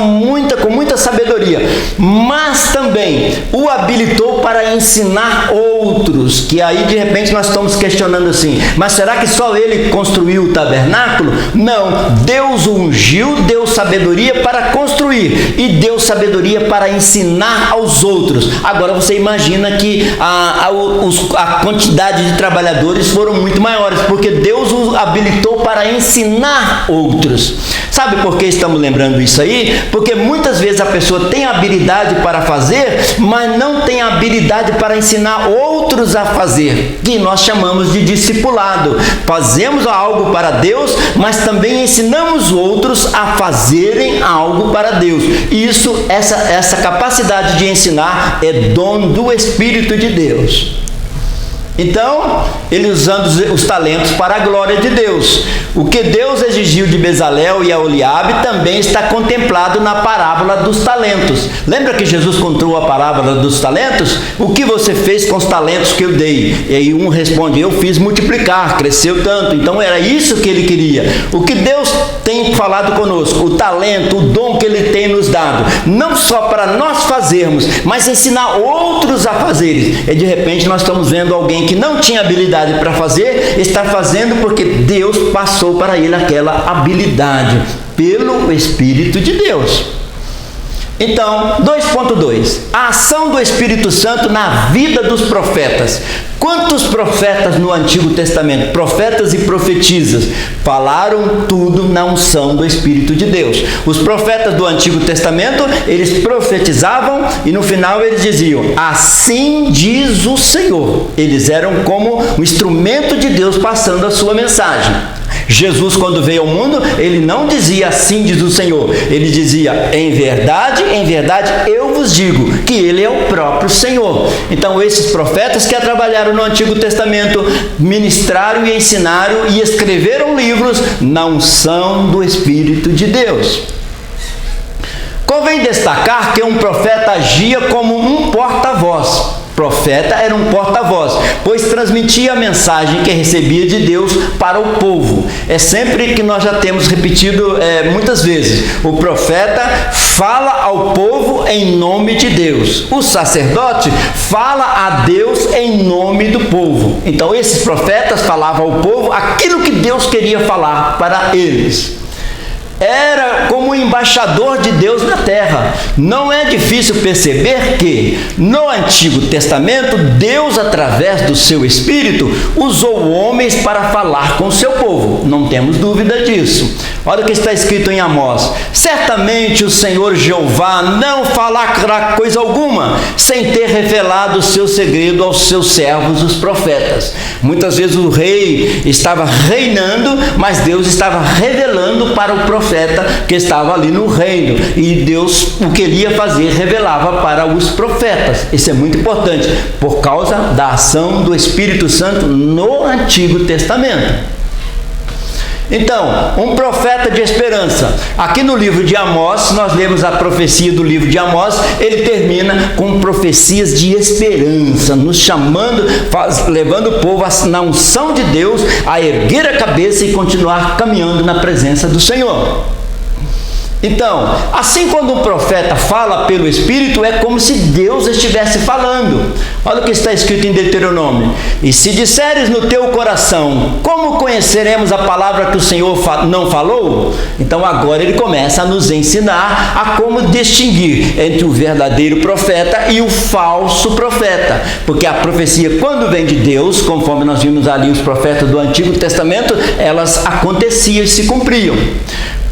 Speaker 1: com muita sabedoria, mas também o habilitou para ensinar outros, que aí de repente nós estamos questionando assim, mas será que só ele construiu o tabernáculo? Não, Deus o ungiu, deu sabedoria para construir e deu sabedoria para ensinar aos outros. Agora você imagina que a quantidade de trabalhadores foram muito maiores, porque Deus os habilitou para ensinar outros. Sabe por que estamos lembrando isso aí? Porque muitas vezes a pessoa tem habilidade para fazer, mas não tem habilidade para ensinar outros a fazer, que nós chamamos de discipulado. Fazemos algo para Deus, mas também ensinamos outros a fazerem algo para Deus. Isso, essa capacidade de ensinar é dom do Espírito de Deus. Então, ele usando os talentos para a glória de Deus. O que Deus exigiu de Bezalel e Aholiabe também está contemplado na parábola dos talentos. Lembra que Jesus contou a parábola dos talentos? O que você fez com os talentos que eu dei? E aí um responde, eu fiz multiplicar, cresceu tanto. Então era isso que ele queria. O que Deus tem falado conosco, o talento, o dom que ele tem nos dado, não só para nós fazermos, mas ensinar outros a fazerem. E de repente nós estamos vendo alguém que não tinha habilidade para fazer, está fazendo porque Deus passou para ele aquela habilidade, pelo Espírito de Deus. Então, 2.2, a ação do Espírito Santo na vida dos profetas. Quantos profetas no Antigo Testamento, profetas e profetisas, falaram tudo na unção do Espírito de Deus? Os profetas do Antigo Testamento, eles profetizavam e no final eles diziam, assim diz o Senhor. Eles eram como um instrumento de Deus passando a sua mensagem. Jesus, quando veio ao mundo, ele não dizia assim diz o Senhor, ele dizia em verdade, eu vos digo que ele é o próprio Senhor. Então esses profetas que trabalharam no Antigo Testamento, ministraram e ensinaram e escreveram livros na unção do Espírito de Deus. Convém destacar que um profeta agia como um porta-voz. Profeta era um porta-voz, pois transmitia a mensagem que recebia de Deus para o povo. É sempre que nós já temos repetido muitas vezes. O profeta fala ao povo em nome de Deus. O sacerdote fala a Deus em nome do povo. Então esses profetas falavam ao povo aquilo que Deus queria falar para eles. Era como um embaixador de Deus na terra. Não é difícil perceber que, no Antigo Testamento, Deus, através do seu Espírito, usou homens para falar com o seu povo. Não temos dúvida disso. Olha o que está escrito em Amós. Certamente o Senhor Jeová não falará coisa alguma, sem ter revelado o seu segredo aos seus servos, os profetas. Muitas vezes o rei estava reinando, mas Deus estava revelando para o profeta que estava ali no reino, e Deus o que ele ia fazer revelava para os profetas. Isso é muito importante por causa da ação do Espírito Santo no Antigo Testamento. Então, um profeta de esperança. Aqui no livro de Amós, nós lemos a profecia do livro de Amós, ele termina com profecias de esperança, nos chamando, levando o povo na unção de Deus a erguer a cabeça e continuar caminhando na presença do Senhor. Então, assim quando um profeta fala pelo Espírito, é como se Deus estivesse falando. Olha o que está escrito em Deuteronômio. E se disseres no teu coração, como conheceremos a palavra que o Senhor não falou? Então agora ele começa a nos ensinar a como distinguir entre o verdadeiro profeta e o falso profeta. Porque a profecia, quando vem de Deus, conforme nós vimos ali os profetas do Antigo Testamento, elas aconteciam e se cumpriam.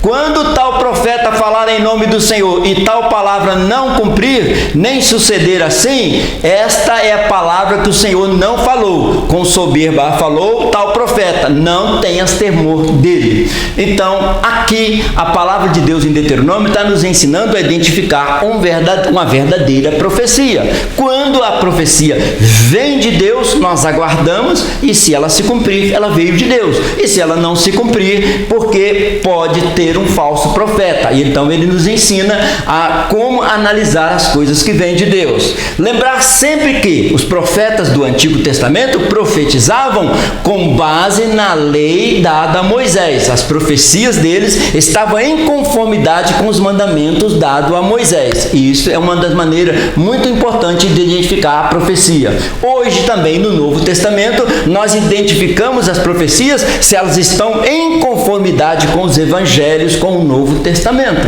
Speaker 1: Quando tal profeta falar em nome do Senhor e tal palavra não cumprir, nem suceder assim, esta é a palavra que o Senhor não falou. Com soberba falou tal profeta, não tenhas temor dele. Então, aqui, a palavra de Deus em Deuteronômio está nos ensinando a identificar uma verdadeira profecia. Quando a profecia vem de Deus, nós aguardamos, e se ela se cumprir, ela veio de Deus. E se ela não se cumprir, porque pode ter um falso profeta. profeta. E então ele nos ensina a como analisar as coisas que vêm de Deus. Lembrar sempre que os profetas do Antigo Testamento profetizavam com base na lei dada a Moisés. As profecias deles estavam em conformidade com os mandamentos dados a Moisés. E isso é uma das maneiras muito importantes de identificar a profecia. Hoje também no Novo Testamento nós identificamos as profecias se elas estão em conformidade com os evangelhos, com o Novo Testamento.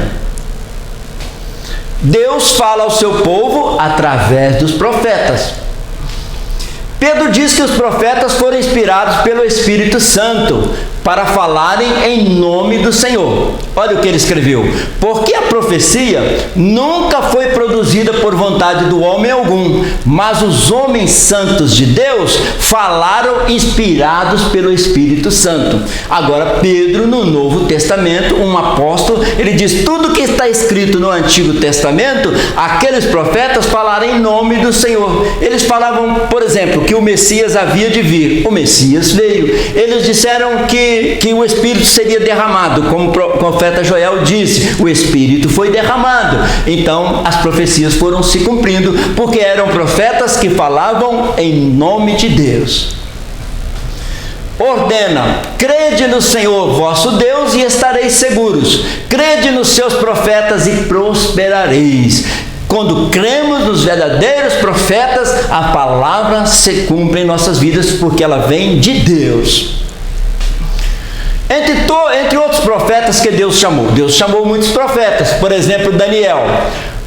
Speaker 1: Deus fala ao seu povo através dos profetas. Pedro diz que os profetas foram inspirados pelo Espírito Santo para falarem em nome do Senhor. Olha o que ele escreveu: porque a profecia nunca foi produzida por vontade do homem algum, mas os homens santos de Deus falaram inspirados pelo Espírito Santo. Agora Pedro, no Novo Testamento, um apóstolo, ele diz: tudo que está escrito no Antigo Testamento, aqueles profetas falaram em nome do Senhor. Eles falavam, por exemplo, que o Messias havia de vir. O Messias veio. Eles disseram que o Espírito seria derramado, como o profeta Joel disse, o Espírito foi derramado. Então as profecias foram se cumprindo, porque eram profetas que falavam em nome de Deus. Ordena: crede no Senhor vosso Deus e estareis seguros, crede nos seus profetas e prosperareis. Quando cremos nos verdadeiros profetas, a palavra se cumpre em nossas vidas, porque ela vem de Deus. Entre outros profetas que Deus chamou muitos profetas, por exemplo, Daniel.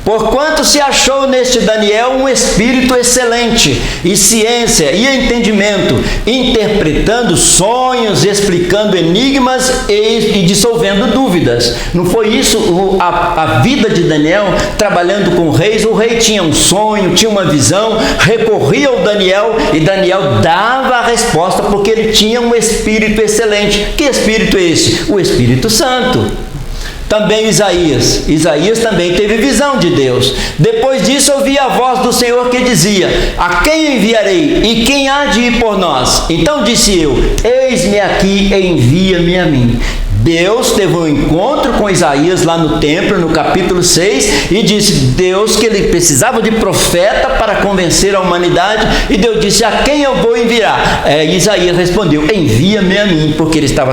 Speaker 1: Porquanto se achou neste Daniel um espírito excelente, e ciência e entendimento, interpretando sonhos, explicando enigmas e dissolvendo dúvidas. Não foi isso a vida de Daniel trabalhando com reis? O rei tinha um sonho, tinha uma visão, recorria ao Daniel e Daniel dava a resposta, porque ele tinha um espírito excelente. Que espírito é esse? O Espírito Santo. Também Isaías também teve visão de Deus. Depois disso ouvi a voz do Senhor que dizia: a quem enviarei e quem há de ir por nós? Então disse eu: eis-me aqui, envia-me a mim. Deus teve um encontro com Isaías lá no templo, no capítulo 6, e disse Deus que ele precisava de profeta para convencer a humanidade, e Deus disse: a quem eu vou enviar? Isaías respondeu: envia-me a mim, porque ele estava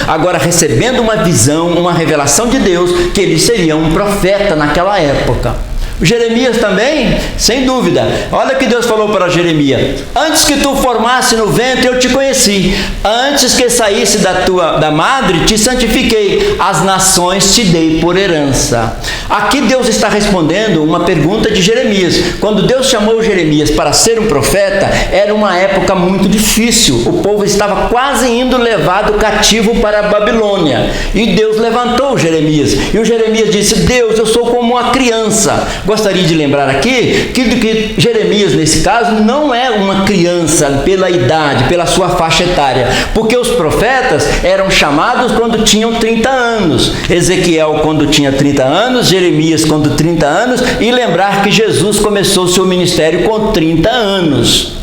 Speaker 1: agora recebendo uma visão, uma revelação de Deus, que ele seria um profeta naquela época. Jeremias também, sem dúvida. Olha o que Deus falou para Jeremias: antes que tu formasse no ventre eu te conheci, antes que saísse da madre te santifiquei, as nações te dei por herança. Aqui Deus está respondendo uma pergunta de Jeremias. Quando Deus chamou Jeremias para ser um profeta, era uma época muito difícil. O povo estava quase indo levado cativo para a Babilônia, e Deus levantou Jeremias, e o Jeremias disse: Deus, eu sou como uma criança. Gostaria de lembrar aqui que Jeremias, nesse caso, não é uma criança pela idade, pela sua faixa etária, porque os profetas eram chamados quando tinham 30 anos. Ezequiel quando tinha 30 anos, Jeremias quando 30 anos, e lembrar que Jesus começou seu ministério com 30 anos.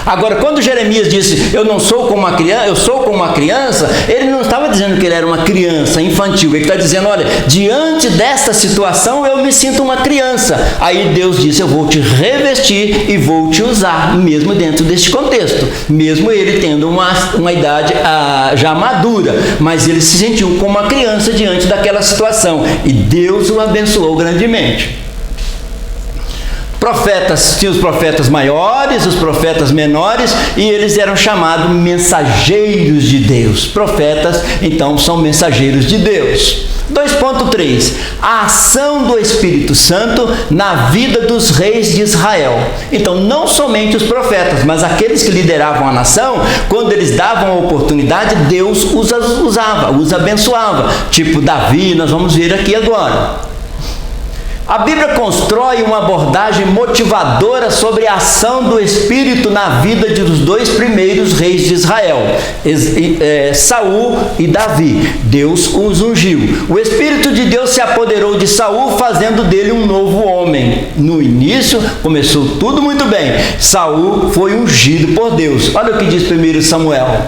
Speaker 1: Agora, quando Jeremias disse: eu não sou como uma criança, eu sou como uma criança, ele não estava dizendo que ele era uma criança infantil. Ele está dizendo: olha, diante desta situação eu me sinto uma criança. Aí Deus disse: eu vou te revestir e vou te usar, mesmo dentro deste contexto, mesmo ele tendo uma idade já madura, mas ele se sentiu como uma criança diante daquela situação, e Deus o abençoou grandemente. Profetas, tinha os profetas maiores, os profetas menores, e eles eram chamados mensageiros de Deus. Profetas, então, são mensageiros de Deus. 2.3. A ação do Espírito Santo na vida dos reis de Israel. Então, não somente os profetas, mas aqueles que lideravam a nação, quando eles davam a oportunidade, Deus os usava, os abençoava. Tipo Davi, nós vamos ver aqui agora. A Bíblia constrói uma abordagem motivadora sobre a ação do Espírito na vida dos dois primeiros reis de Israel, Saul e Davi. Deus os ungiu. O Espírito de Deus se apoderou de Saul, fazendo dele um novo homem. No início, começou tudo muito bem. Saul foi ungido por Deus. Olha o que diz 1 Samuel.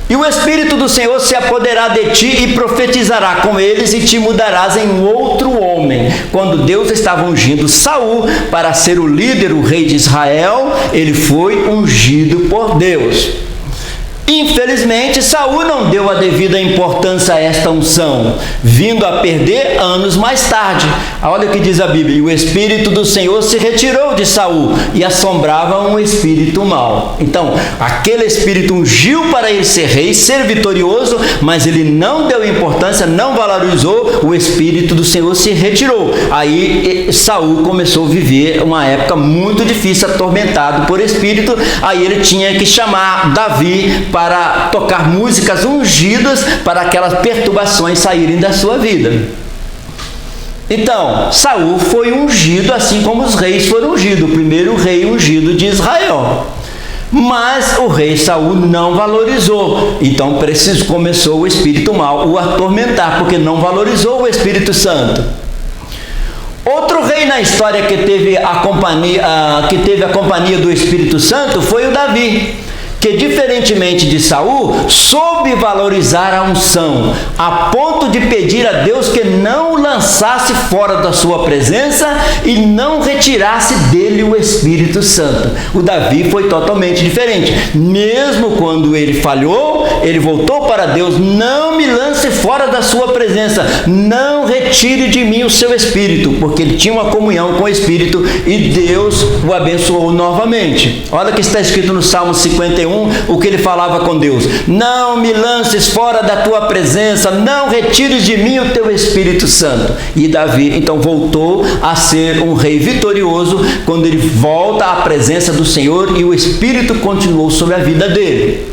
Speaker 1: E o Espírito do Senhor se apoderará de ti e profetizará com eles e te mudarás em outro homem. Quando Deus estava ungindo Saul para ser o líder, o rei de Israel, ele foi ungido por Deus. Infelizmente, Saul não deu a devida importância a esta unção, vindo a perder anos mais tarde. Olha o que diz a Bíblia: e o Espírito do Senhor se retirou de Saul e assombrava um espírito mau. Então, aquele espírito ungiu para ele ser rei, ser vitorioso, mas ele não deu importância, não valorizou, o Espírito do Senhor se retirou. Aí Saul começou a viver uma época muito difícil, atormentado por espírito. Aí ele tinha que chamar Davi para tocar músicas ungidas para aquelas perturbações saírem da sua vida. Então, Saul foi ungido assim como os reis foram ungidos, o primeiro rei ungido de Israel. Mas o rei Saul não valorizou, então começou o espírito mau o atormentar, porque não valorizou o Espírito Santo. Outro rei na história que teve a companhia do Espírito Santo foi o Davi, que diferentemente de Saul, soube valorizar a unção, a ponto de pedir a Deus que não o lançasse fora da sua presença e não retirasse dele o Espírito Santo. O Davi foi totalmente diferente. Mesmo quando ele falhou, ele voltou para Deus: não me lance fora da sua presença, não retire de mim o seu Espírito, porque ele tinha uma comunhão com o Espírito e Deus o abençoou novamente. Olha o que está escrito no Salmo 51, o que ele falava com Deus: não me lances fora da tua presença, não retires de mim o teu Espírito Santo. E Davi então voltou a ser um rei vitorioso quando ele volta à presença do Senhor e o Espírito continuou sobre a vida dele.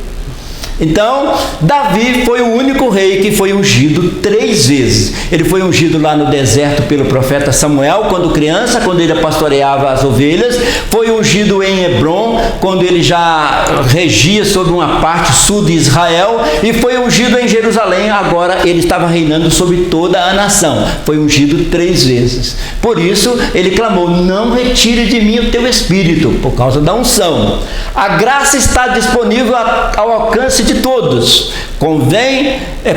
Speaker 1: Então, Davi foi o único rei que foi ungido 3 vezes. Ele foi ungido lá no deserto pelo profeta Samuel, quando criança, quando ele pastoreava as ovelhas. Foi ungido em Hebrom, quando ele já regia sobre uma parte sul de Israel. E foi ungido em Jerusalém, agora ele estava reinando sobre toda a nação. Foi ungido 3 vezes. Por isso, ele clamou: não retire de mim o teu Espírito, por causa da unção. A graça está disponível ao alcance de todos,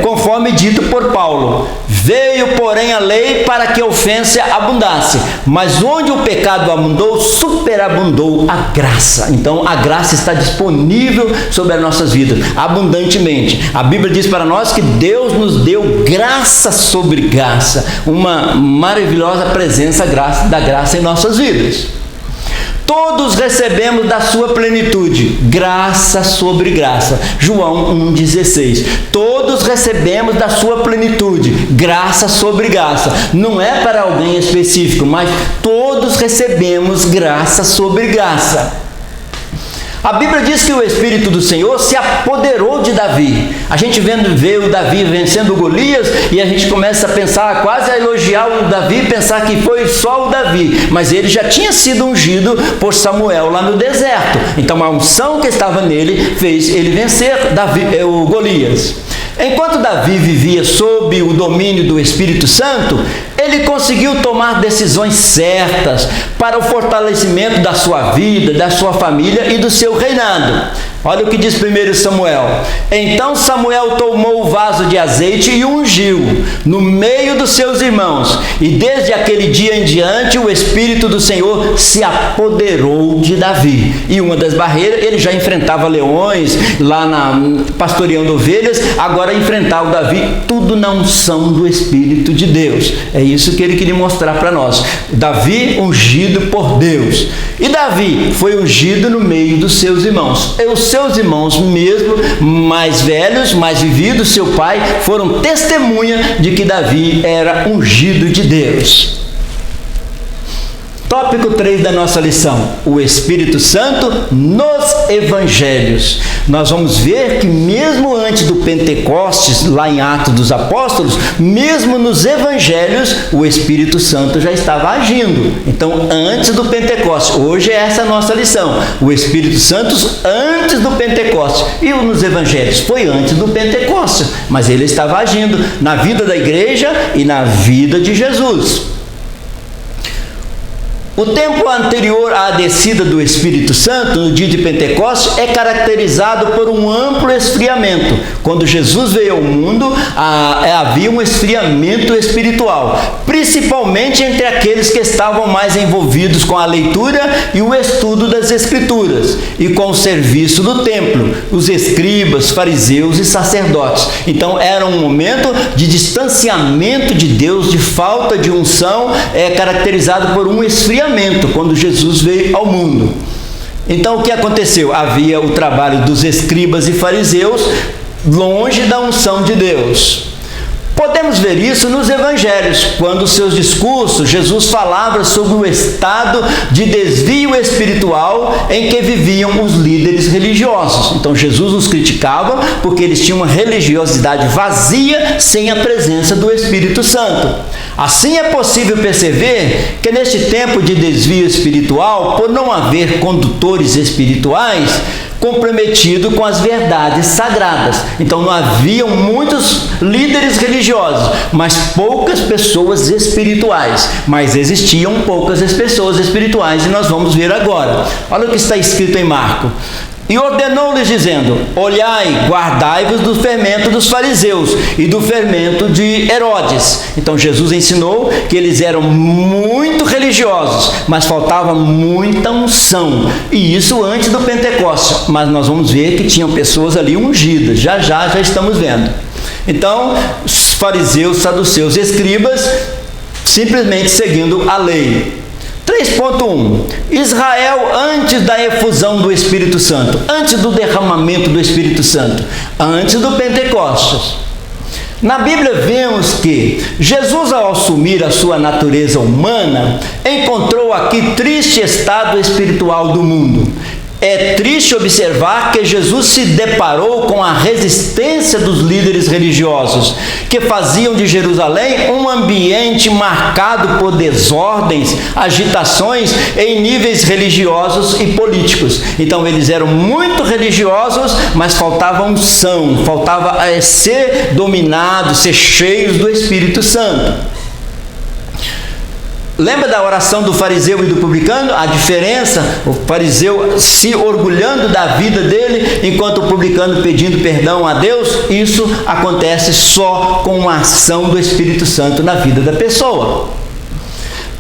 Speaker 1: conforme dito por Paulo: veio porém a lei para que a ofensa abundasse, mas onde o pecado abundou, superabundou a graça. Então a graça está disponível sobre as nossas vidas, abundantemente. A Bíblia diz para nós que Deus nos deu graça sobre graça, uma maravilhosa presença da graça em nossas vidas. Todos recebemos da sua plenitude, graça sobre graça. João 1,16. Todos recebemos da sua plenitude, graça sobre graça. Não é para alguém específico, mas todos recebemos graça sobre graça. A Bíblia diz que o Espírito do Senhor se apoderou de Davi. A gente vê o Davi vencendo Golias e a gente começa a pensar, quase a elogiar o Davi, pensar que foi só o Davi, mas ele já tinha sido ungido por Samuel lá no deserto. Então a unção que estava nele fez ele vencer o Golias. Enquanto Davi vivia sob o domínio do Espírito Santo, ele conseguiu tomar decisões certas para o fortalecimento da sua vida, da sua família e do seu reinado. Olha o que diz 1 Samuel. Então Samuel tomou o vaso de azeite e ungiu no meio dos seus irmãos. E desde aquele dia em diante o Espírito do Senhor se apoderou de Davi. E uma das barreiras, ele já enfrentava leões lá pastoreando ovelhas, agora enfrentar o Davi, tudo na unção do Espírito de Deus. É isso que ele queria mostrar para nós. Davi ungido por Deus. E Davi foi ungido no meio dos seus irmãos. Os seus irmãos, mesmo mais velhos, mais vividos, seu pai, foram testemunha de que Davi era ungido de Deus. Tópico 3 da nossa lição: o Espírito Santo nos Evangelhos. Nós vamos ver que mesmo antes do Pentecostes, lá em Atos dos Apóstolos, mesmo nos Evangelhos, o Espírito Santo já estava agindo. Então, antes do Pentecostes, hoje é essa a nossa lição: o Espírito Santo antes do Pentecostes. E nos Evangelhos foi antes do Pentecostes, mas ele estava agindo na vida da igreja e na vida de Jesus. O tempo anterior à descida do Espírito Santo, no dia de Pentecostes, é caracterizado por um amplo esfriamento. Quando Jesus veio ao mundo, havia um esfriamento espiritual, principalmente entre aqueles que estavam mais envolvidos com a leitura e o estudo das Escrituras, e com o serviço do templo, os escribas, fariseus e sacerdotes. Então era um momento de distanciamento de Deus, de falta de unção, caracterizado por um esfriamento, quando Jesus veio ao mundo. Então o que aconteceu? Havia o trabalho dos escribas e fariseus longe da unção de Deus. Podemos ver isso nos evangelhos, quando seus discursos, Jesus falava sobre o estado de desvio espiritual em que viviam os líderes religiosos. Então Jesus os criticava porque eles tinham uma religiosidade vazia, sem a presença do Espírito Santo. Assim é possível perceber que neste tempo de desvio espiritual, por não haver condutores espirituais, comprometido com as verdades sagradas. Então não haviam muitos líderes religiosos, mas poucas pessoas espirituais. Mas existiam poucas pessoas espirituais, e nós vamos ver agora. Olha o que está escrito em Marcos. E ordenou-lhes dizendo: olhai, guardai-vos do fermento dos fariseus e do fermento de Herodes. Então Jesus ensinou que eles eram muito religiosos, mas faltava muita unção. E isso antes do Pentecostes. Mas nós vamos ver que tinham pessoas ali ungidas. Já estamos vendo. Então, os fariseus, saduceus e escribas simplesmente seguindo a lei. 3.1. Israel antes da efusão do Espírito Santo, antes do derramamento do Espírito Santo, antes do Pentecostes. Na Bíblia vemos que Jesus, ao assumir a sua natureza humana, encontrou aqui triste estado espiritual do mundo. É triste observar que Jesus se deparou com a resistência dos líderes religiosos, que faziam de Jerusalém um ambiente marcado por desordens, agitações em níveis religiosos e políticos. Então eles eram muito religiosos, mas faltava unção, faltava ser dominados, ser cheios do Espírito Santo. Lembra da oração do fariseu e do publicano? A diferença, o fariseu se orgulhando da vida dele, enquanto o publicano pedindo perdão a Deus. Isso acontece só com a ação do Espírito Santo na vida da pessoa.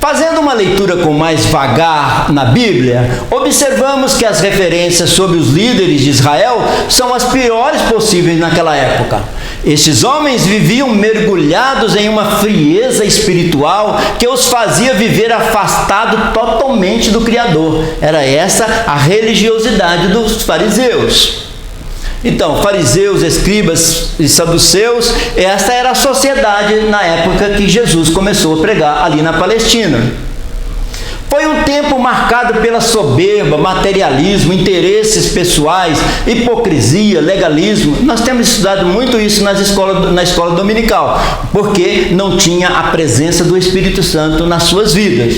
Speaker 1: Fazendo uma leitura com mais vagar na Bíblia, observamos que as referências sobre os líderes de Israel são as piores possíveis naquela época. Estes homens viviam mergulhados em uma frieza espiritual que os fazia viver afastado totalmente do Criador. Era essa a religiosidade dos fariseus. Então, fariseus, escribas e saduceus, essa era a sociedade na época que Jesus começou a pregar ali na Palestina. Foi um tempo marcado pela soberba, materialismo, interesses pessoais, hipocrisia, legalismo. Nós temos estudado muito isso na escola dominical, porque não tinha a presença do Espírito Santo nas suas vidas.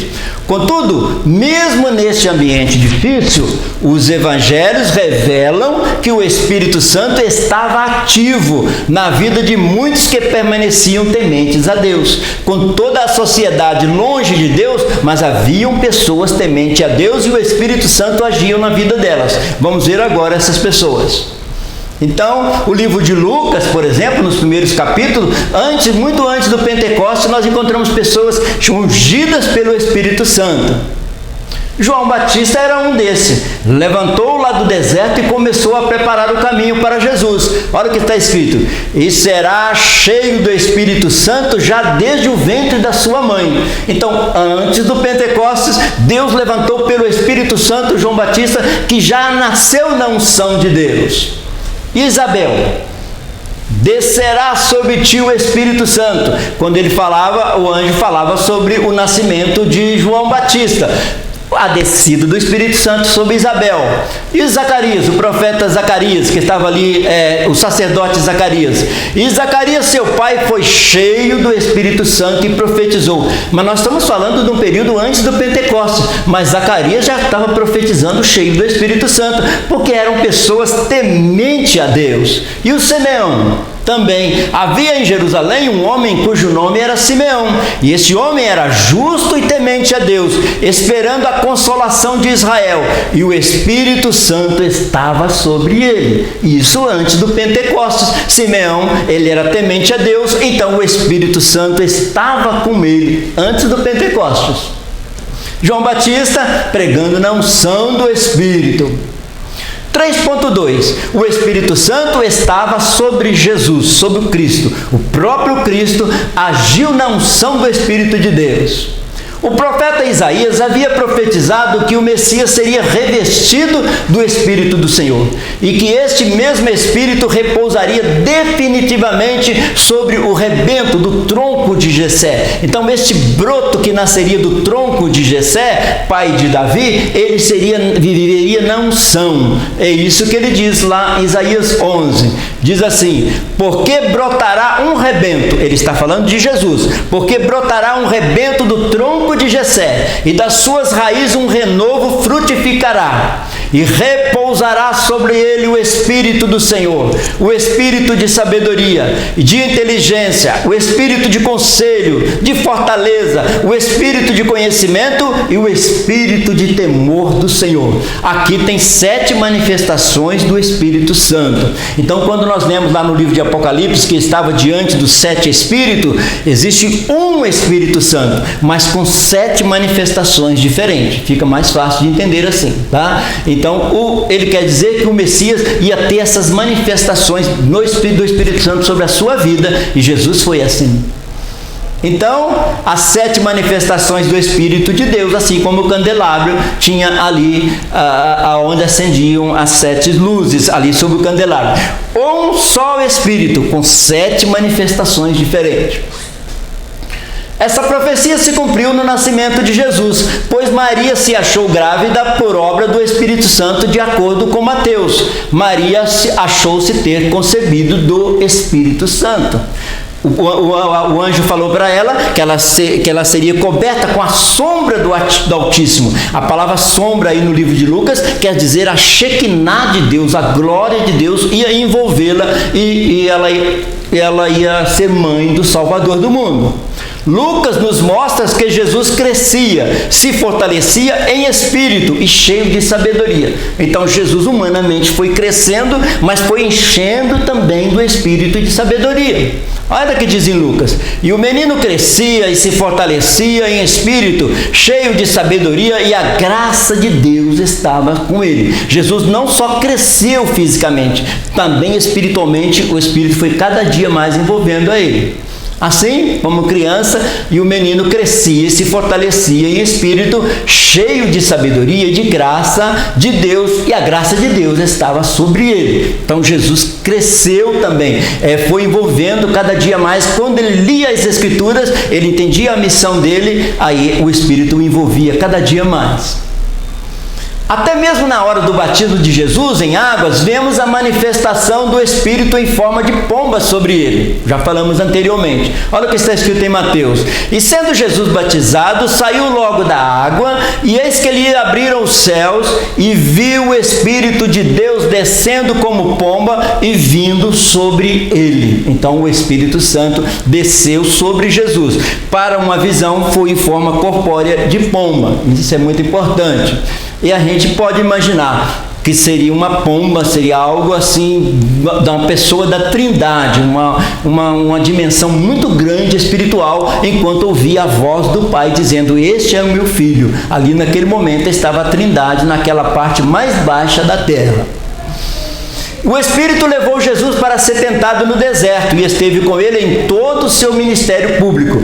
Speaker 1: Contudo, mesmo neste ambiente difícil, os evangelhos revelam que o Espírito Santo estava ativo na vida de muitos que permaneciam tementes a Deus. Com toda a sociedade longe de Deus, mas haviam pessoas tementes a Deus e o Espírito Santo agia na vida delas. Vamos ver agora essas pessoas. Então, o livro de Lucas, por exemplo, nos primeiros capítulos, muito antes do Pentecostes, nós encontramos pessoas ungidas pelo Espírito Santo. João Batista era um desses. Levantou lá do deserto e começou a preparar o caminho para Jesus. Olha o que está escrito: e será cheio do Espírito Santo já desde o ventre da sua mãe. Então, antes do Pentecostes, Deus levantou pelo Espírito Santo João Batista, que já nasceu na unção de Deus. Isabel: descerá sobre ti o Espírito Santo. Quando ele falava, o anjo falava sobre o nascimento de João Batista, a descida do Espírito Santo sobre Isabel. E Zacarias, o profeta Zacarias, que estava ali, o sacerdote Zacarias. E Zacarias, seu pai, foi cheio do Espírito Santo e profetizou. Mas nós estamos falando de um período antes do Pentecostes. Mas Zacarias já estava profetizando cheio do Espírito Santo, porque eram pessoas tementes a Deus. E o Simeão? Também havia em Jerusalém um homem cujo nome era Simeão, e esse homem era justo e temente a Deus, esperando a consolação de Israel, e o Espírito Santo estava sobre ele. Isso antes do Pentecostes. Simeão, ele era temente a Deus, então o Espírito Santo estava com ele antes do Pentecostes. João Batista pregando na unção do Espírito. 3.2. O Espírito Santo estava sobre Jesus, sobre o Cristo. O próprio Cristo agiu na unção do Espírito de Deus. O profeta Isaías havia profetizado que o Messias seria revestido do Espírito do Senhor e que este mesmo Espírito repousaria definitivamente sobre o rebento do tronco de Jessé. Então este broto que nasceria do tronco de Jessé, pai de Davi, ele viveria na unção. É isso que ele diz lá em Isaías 11. Diz assim: porque brotará um rebento, ele está falando de Jesus, porque brotará um rebento do tronco de Jessé, e das suas raízes um renovo frutificará, e repousará sobre ele o Espírito do Senhor, o Espírito de sabedoria e de inteligência, o Espírito de conselho, de fortaleza, o Espírito de conhecimento e o Espírito de temor do Senhor. Aqui tem 7 manifestações do Espírito Santo. Então, quando nós lemos lá no livro de Apocalipse que estava diante dos 7 Espíritos, existe um Espírito Santo, mas com 7 manifestações diferentes. Fica mais fácil de entender assim, tá? Então, ele quer dizer que o Messias ia ter essas manifestações do Espírito Santo sobre a sua vida, e Jesus foi assim. Então, as 7 manifestações do Espírito de Deus, assim como o candelabro tinha ali onde acendiam as 7 luzes, ali sobre o candelabro. Um só Espírito, com 7 manifestações diferentes. Essa profecia se cumpriu no nascimento de Jesus, pois Maria se achou grávida por obra do Espírito Santo, de acordo com Mateus. Maria achou-se ter concebido do Espírito Santo. O anjo falou para ela que ela seria coberta com a sombra do Altíssimo. A palavra sombra aí no livro de Lucas quer dizer a Shekinah de Deus, a glória de Deus ia envolvê-la, e ela ia ser mãe do Salvador do mundo. Lucas nos mostra que Jesus crescia, se fortalecia em espírito e cheio de sabedoria. Então Jesus humanamente foi crescendo, mas foi enchendo também do espírito e de sabedoria. Olha o que diz em Lucas: e o menino crescia e se fortalecia em espírito, cheio de sabedoria, e a graça de Deus estava com ele. Jesus não só cresceu fisicamente, também espiritualmente o Espírito foi cada dia mais envolvendo a ele. Assim como criança, e o menino crescia e se fortalecia em espírito, cheio de sabedoria e de graça de Deus, e a graça de Deus estava sobre ele. Então Jesus cresceu também, foi envolvendo cada dia mais. Quando ele lia as Escrituras, ele entendia a missão dele, aí o Espírito o envolvia cada dia mais. Até mesmo na hora do batismo de Jesus em águas, vemos a manifestação do Espírito em forma de pomba sobre ele. Já falamos anteriormente. Olha o que está escrito em Mateus: e sendo Jesus batizado, saiu logo da água, e eis que lhe abriram os céus, e viu o Espírito de Deus descendo como pomba e vindo sobre ele. Então o Espírito Santo desceu sobre Jesus. Para uma visão, foi em forma corpórea de pomba. Isso é muito importante. E a gente pode imaginar que seria uma pomba, seria algo assim, da uma pessoa da Trindade, uma dimensão muito grande espiritual, enquanto ouvia a voz do Pai dizendo: este é o meu filho. Ali naquele momento estava a Trindade, naquela parte mais baixa da terra. O Espírito levou Jesus para ser tentado no deserto, e esteve com ele em todo o seu ministério público.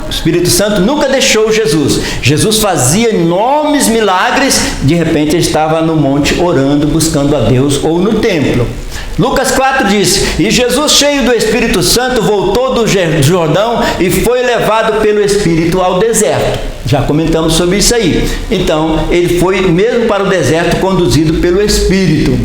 Speaker 1: O Espírito Santo nunca deixou Jesus. Jesus fazia enormes milagres, de repente ele estava no monte orando, buscando a Deus, ou no templo. Lucas 4 diz: e Jesus, cheio do Espírito Santo, voltou do Jordão e foi levado pelo Espírito ao deserto. Já comentamos sobre isso aí. Então, ele foi mesmo para o deserto conduzido pelo Espírito.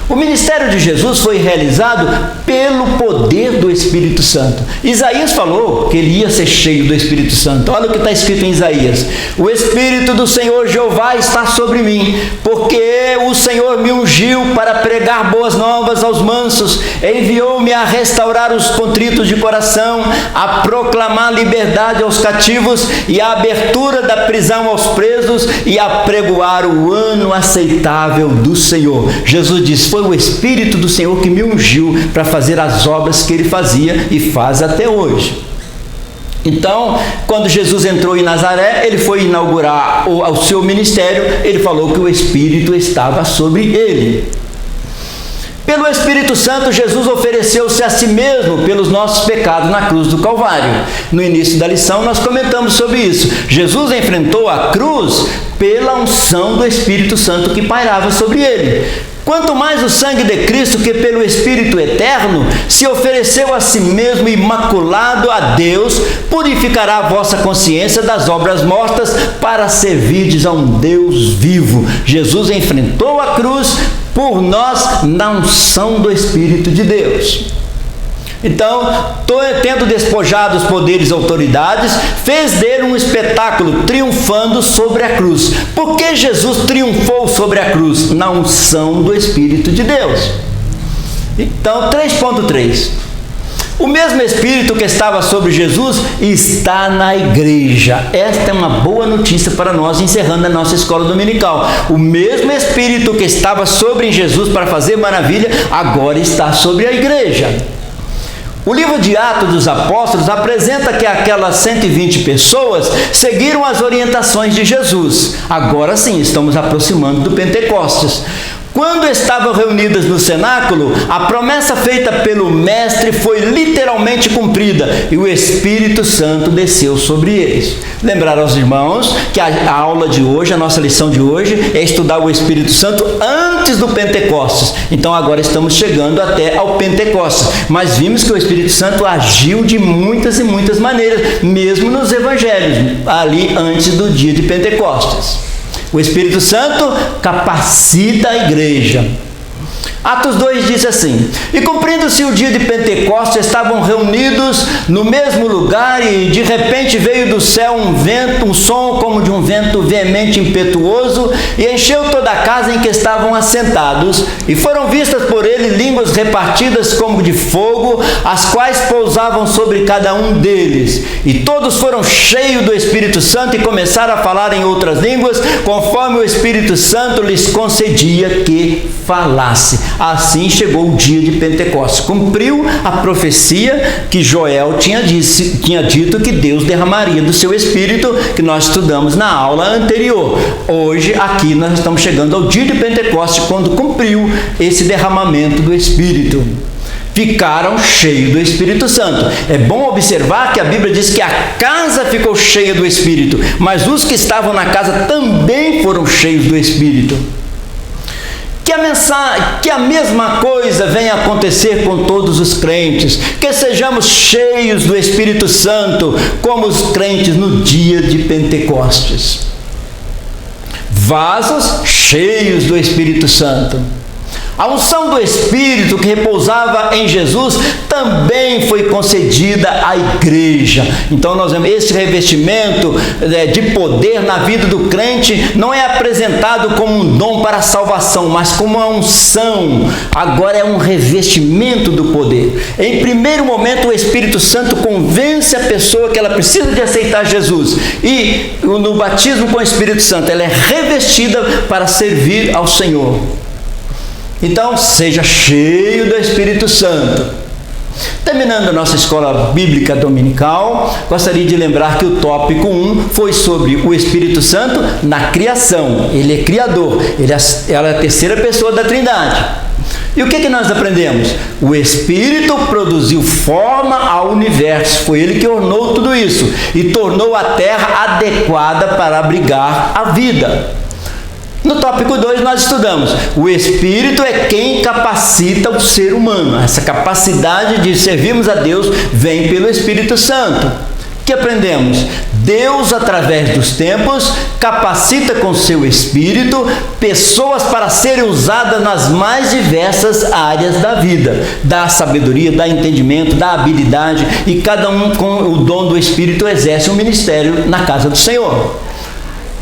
Speaker 1: O ministério de Jesus foi realizado pelo poder do Espírito Santo. Isaías falou que ele ia ser cheio do Espírito Santo. Olha o que está escrito em Isaías: o Espírito do Senhor Jeová está sobre mim, porque o Senhor me ungiu para pregar boas novas aos mansos, enviou-me a restaurar os contritos de coração, a proclamar liberdade aos cativos e a abertura da prisão aos presos e a pregoar o ano aceitável do Senhor. Jesus diz: foi o Espírito do Senhor que me ungiu para fazer as obras que ele fazia e faz até hoje. Então, quando Jesus entrou em Nazaré, ele foi inaugurar o seu ministério, ele falou que o Espírito estava sobre ele. Pelo Espírito Santo, Jesus ofereceu-se a si mesmo pelos nossos pecados na cruz do Calvário. No início da lição, nós comentamos sobre isso. Jesus enfrentou a cruz pela unção do Espírito Santo que pairava sobre ele. Quanto mais o sangue de Cristo, que pelo Espírito eterno se ofereceu a si mesmo imaculado a Deus, purificará a vossa consciência das obras mortas para servirdes a um Deus vivo. Jesus enfrentou a cruz por nós na unção do Espírito de Deus. Então, tendo despojado os poderes e autoridades, fez dele um espetáculo, triunfando sobre a cruz. Por que Jesus triunfou sobre a cruz? Na unção do Espírito de Deus. Então, 3.3. O mesmo Espírito que estava sobre Jesus está na igreja. Esta é uma boa notícia para nós, encerrando a nossa escola dominical. O mesmo Espírito que estava sobre Jesus para fazer maravilha, agora está sobre a igreja. O livro de Atos dos Apóstolos apresenta que aquelas 120 pessoas seguiram as orientações de Jesus. Agora sim, estamos aproximando do Pentecostes. Quando estavam reunidas no cenáculo, a promessa feita pelo Mestre foi literalmente cumprida e o Espírito Santo desceu sobre eles. Lembrar aos irmãos que a aula de hoje, a nossa lição de hoje, é estudar o Espírito Santo antes do Pentecostes. Então agora estamos chegando até ao Pentecostes. Mas vimos que o Espírito Santo agiu de muitas e muitas maneiras, mesmo nos evangelhos, ali antes do dia de Pentecostes. O Espírito Santo capacita a igreja. Atos 2 diz assim: e cumprindo-se o dia de Pentecostes, estavam reunidos no mesmo lugar e de repente veio do céu um vento, um som como de um vento veemente e impetuoso e encheu toda a casa em que estavam assentados e foram vistas por ele línguas repartidas como de fogo, as quais pousavam sobre cada um deles. E todos foram cheios do Espírito Santo e começaram a falar em outras línguas, conforme o Espírito Santo lhes concedia que falasse. Assim chegou o dia de Pentecostes. Cumpriu a profecia que Joel tinha dito que Deus derramaria do seu Espírito, que nós estudamos na aula anterior. Hoje, aqui, nós estamos chegando ao dia de Pentecostes, quando cumpriu esse derramamento do Espírito. Ficaram cheios do Espírito Santo. É bom observar que a Bíblia diz que a casa ficou cheia do Espírito, mas os que estavam na casa também foram cheios do Espírito. Que a mesma coisa venha acontecer com todos os crentes, que sejamos cheios do Espírito Santo, como os crentes no dia de Pentecostes. Vasos cheios do Espírito Santo. A unção do Espírito que repousava em Jesus também foi concedida à igreja. Então nós vemos esse revestimento de poder na vida do crente não é apresentado como um dom para a salvação, mas como uma unção. Agora é um revestimento do poder. Em primeiro momento, o Espírito Santo convence a pessoa que ela precisa de aceitar Jesus, e no batismo com o Espírito Santo ela é revestida para servir ao Senhor. Então, seja cheio do Espírito Santo. Terminando a nossa escola bíblica dominical, gostaria de lembrar que o tópico 1 foi sobre o Espírito Santo na criação. Ele é criador, ele é a terceira pessoa da Trindade. E o que nós aprendemos? O Espírito produziu forma ao universo, foi ele que ornou tudo isso e tornou a terra adequada para abrigar a vida. No tópico 2 nós estudamos, o Espírito é quem capacita o ser humano. Essa capacidade de servirmos a Deus vem pelo Espírito Santo. O que aprendemos? Deus, através dos tempos, capacita com seu Espírito pessoas para serem usadas nas mais diversas áreas da vida. Dá sabedoria, dá entendimento, dá habilidade, e cada um com o dom do Espírito exerce um ministério na casa do Senhor.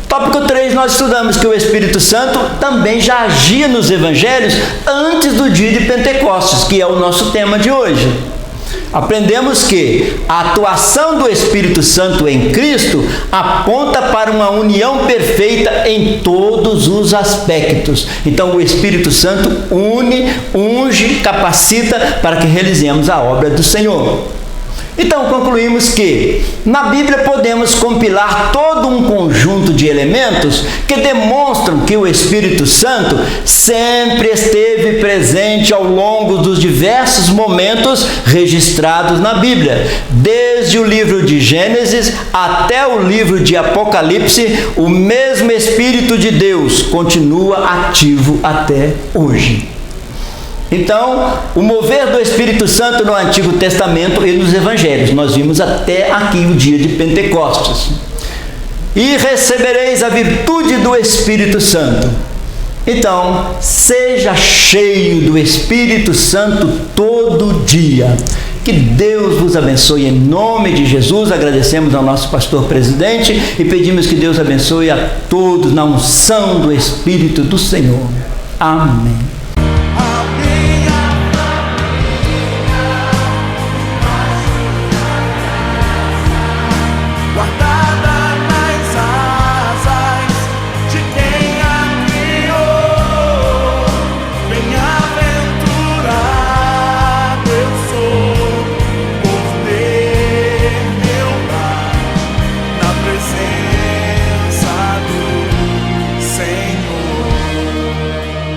Speaker 1: Tópico 3, nós estudamos que o Espírito Santo também já agia nos evangelhos antes do dia de Pentecostes, que é o nosso tema de hoje. Aprendemos que a atuação do Espírito Santo em Cristo aponta para uma união perfeita em todos os aspectos. Então o Espírito Santo une, unge, capacita para que realizemos a obra do Senhor. Então concluímos que na Bíblia podemos compilar todo um conjunto de elementos que demonstram que o Espírito Santo sempre esteve presente ao longo dos diversos momentos registrados na Bíblia. Desde o livro de Gênesis até o livro de Apocalipse, o mesmo Espírito de Deus continua ativo até hoje. Então, o mover do Espírito Santo no Antigo Testamento e nos Evangelhos. Nós vimos até aqui o dia de Pentecostes. E recebereis a virtude do Espírito Santo. Então, seja cheio do Espírito Santo todo dia. Que Deus vos abençoe em nome de Jesus. Agradecemos ao nosso pastor presidente e pedimos que Deus abençoe a todos na unção do Espírito do Senhor. Amém.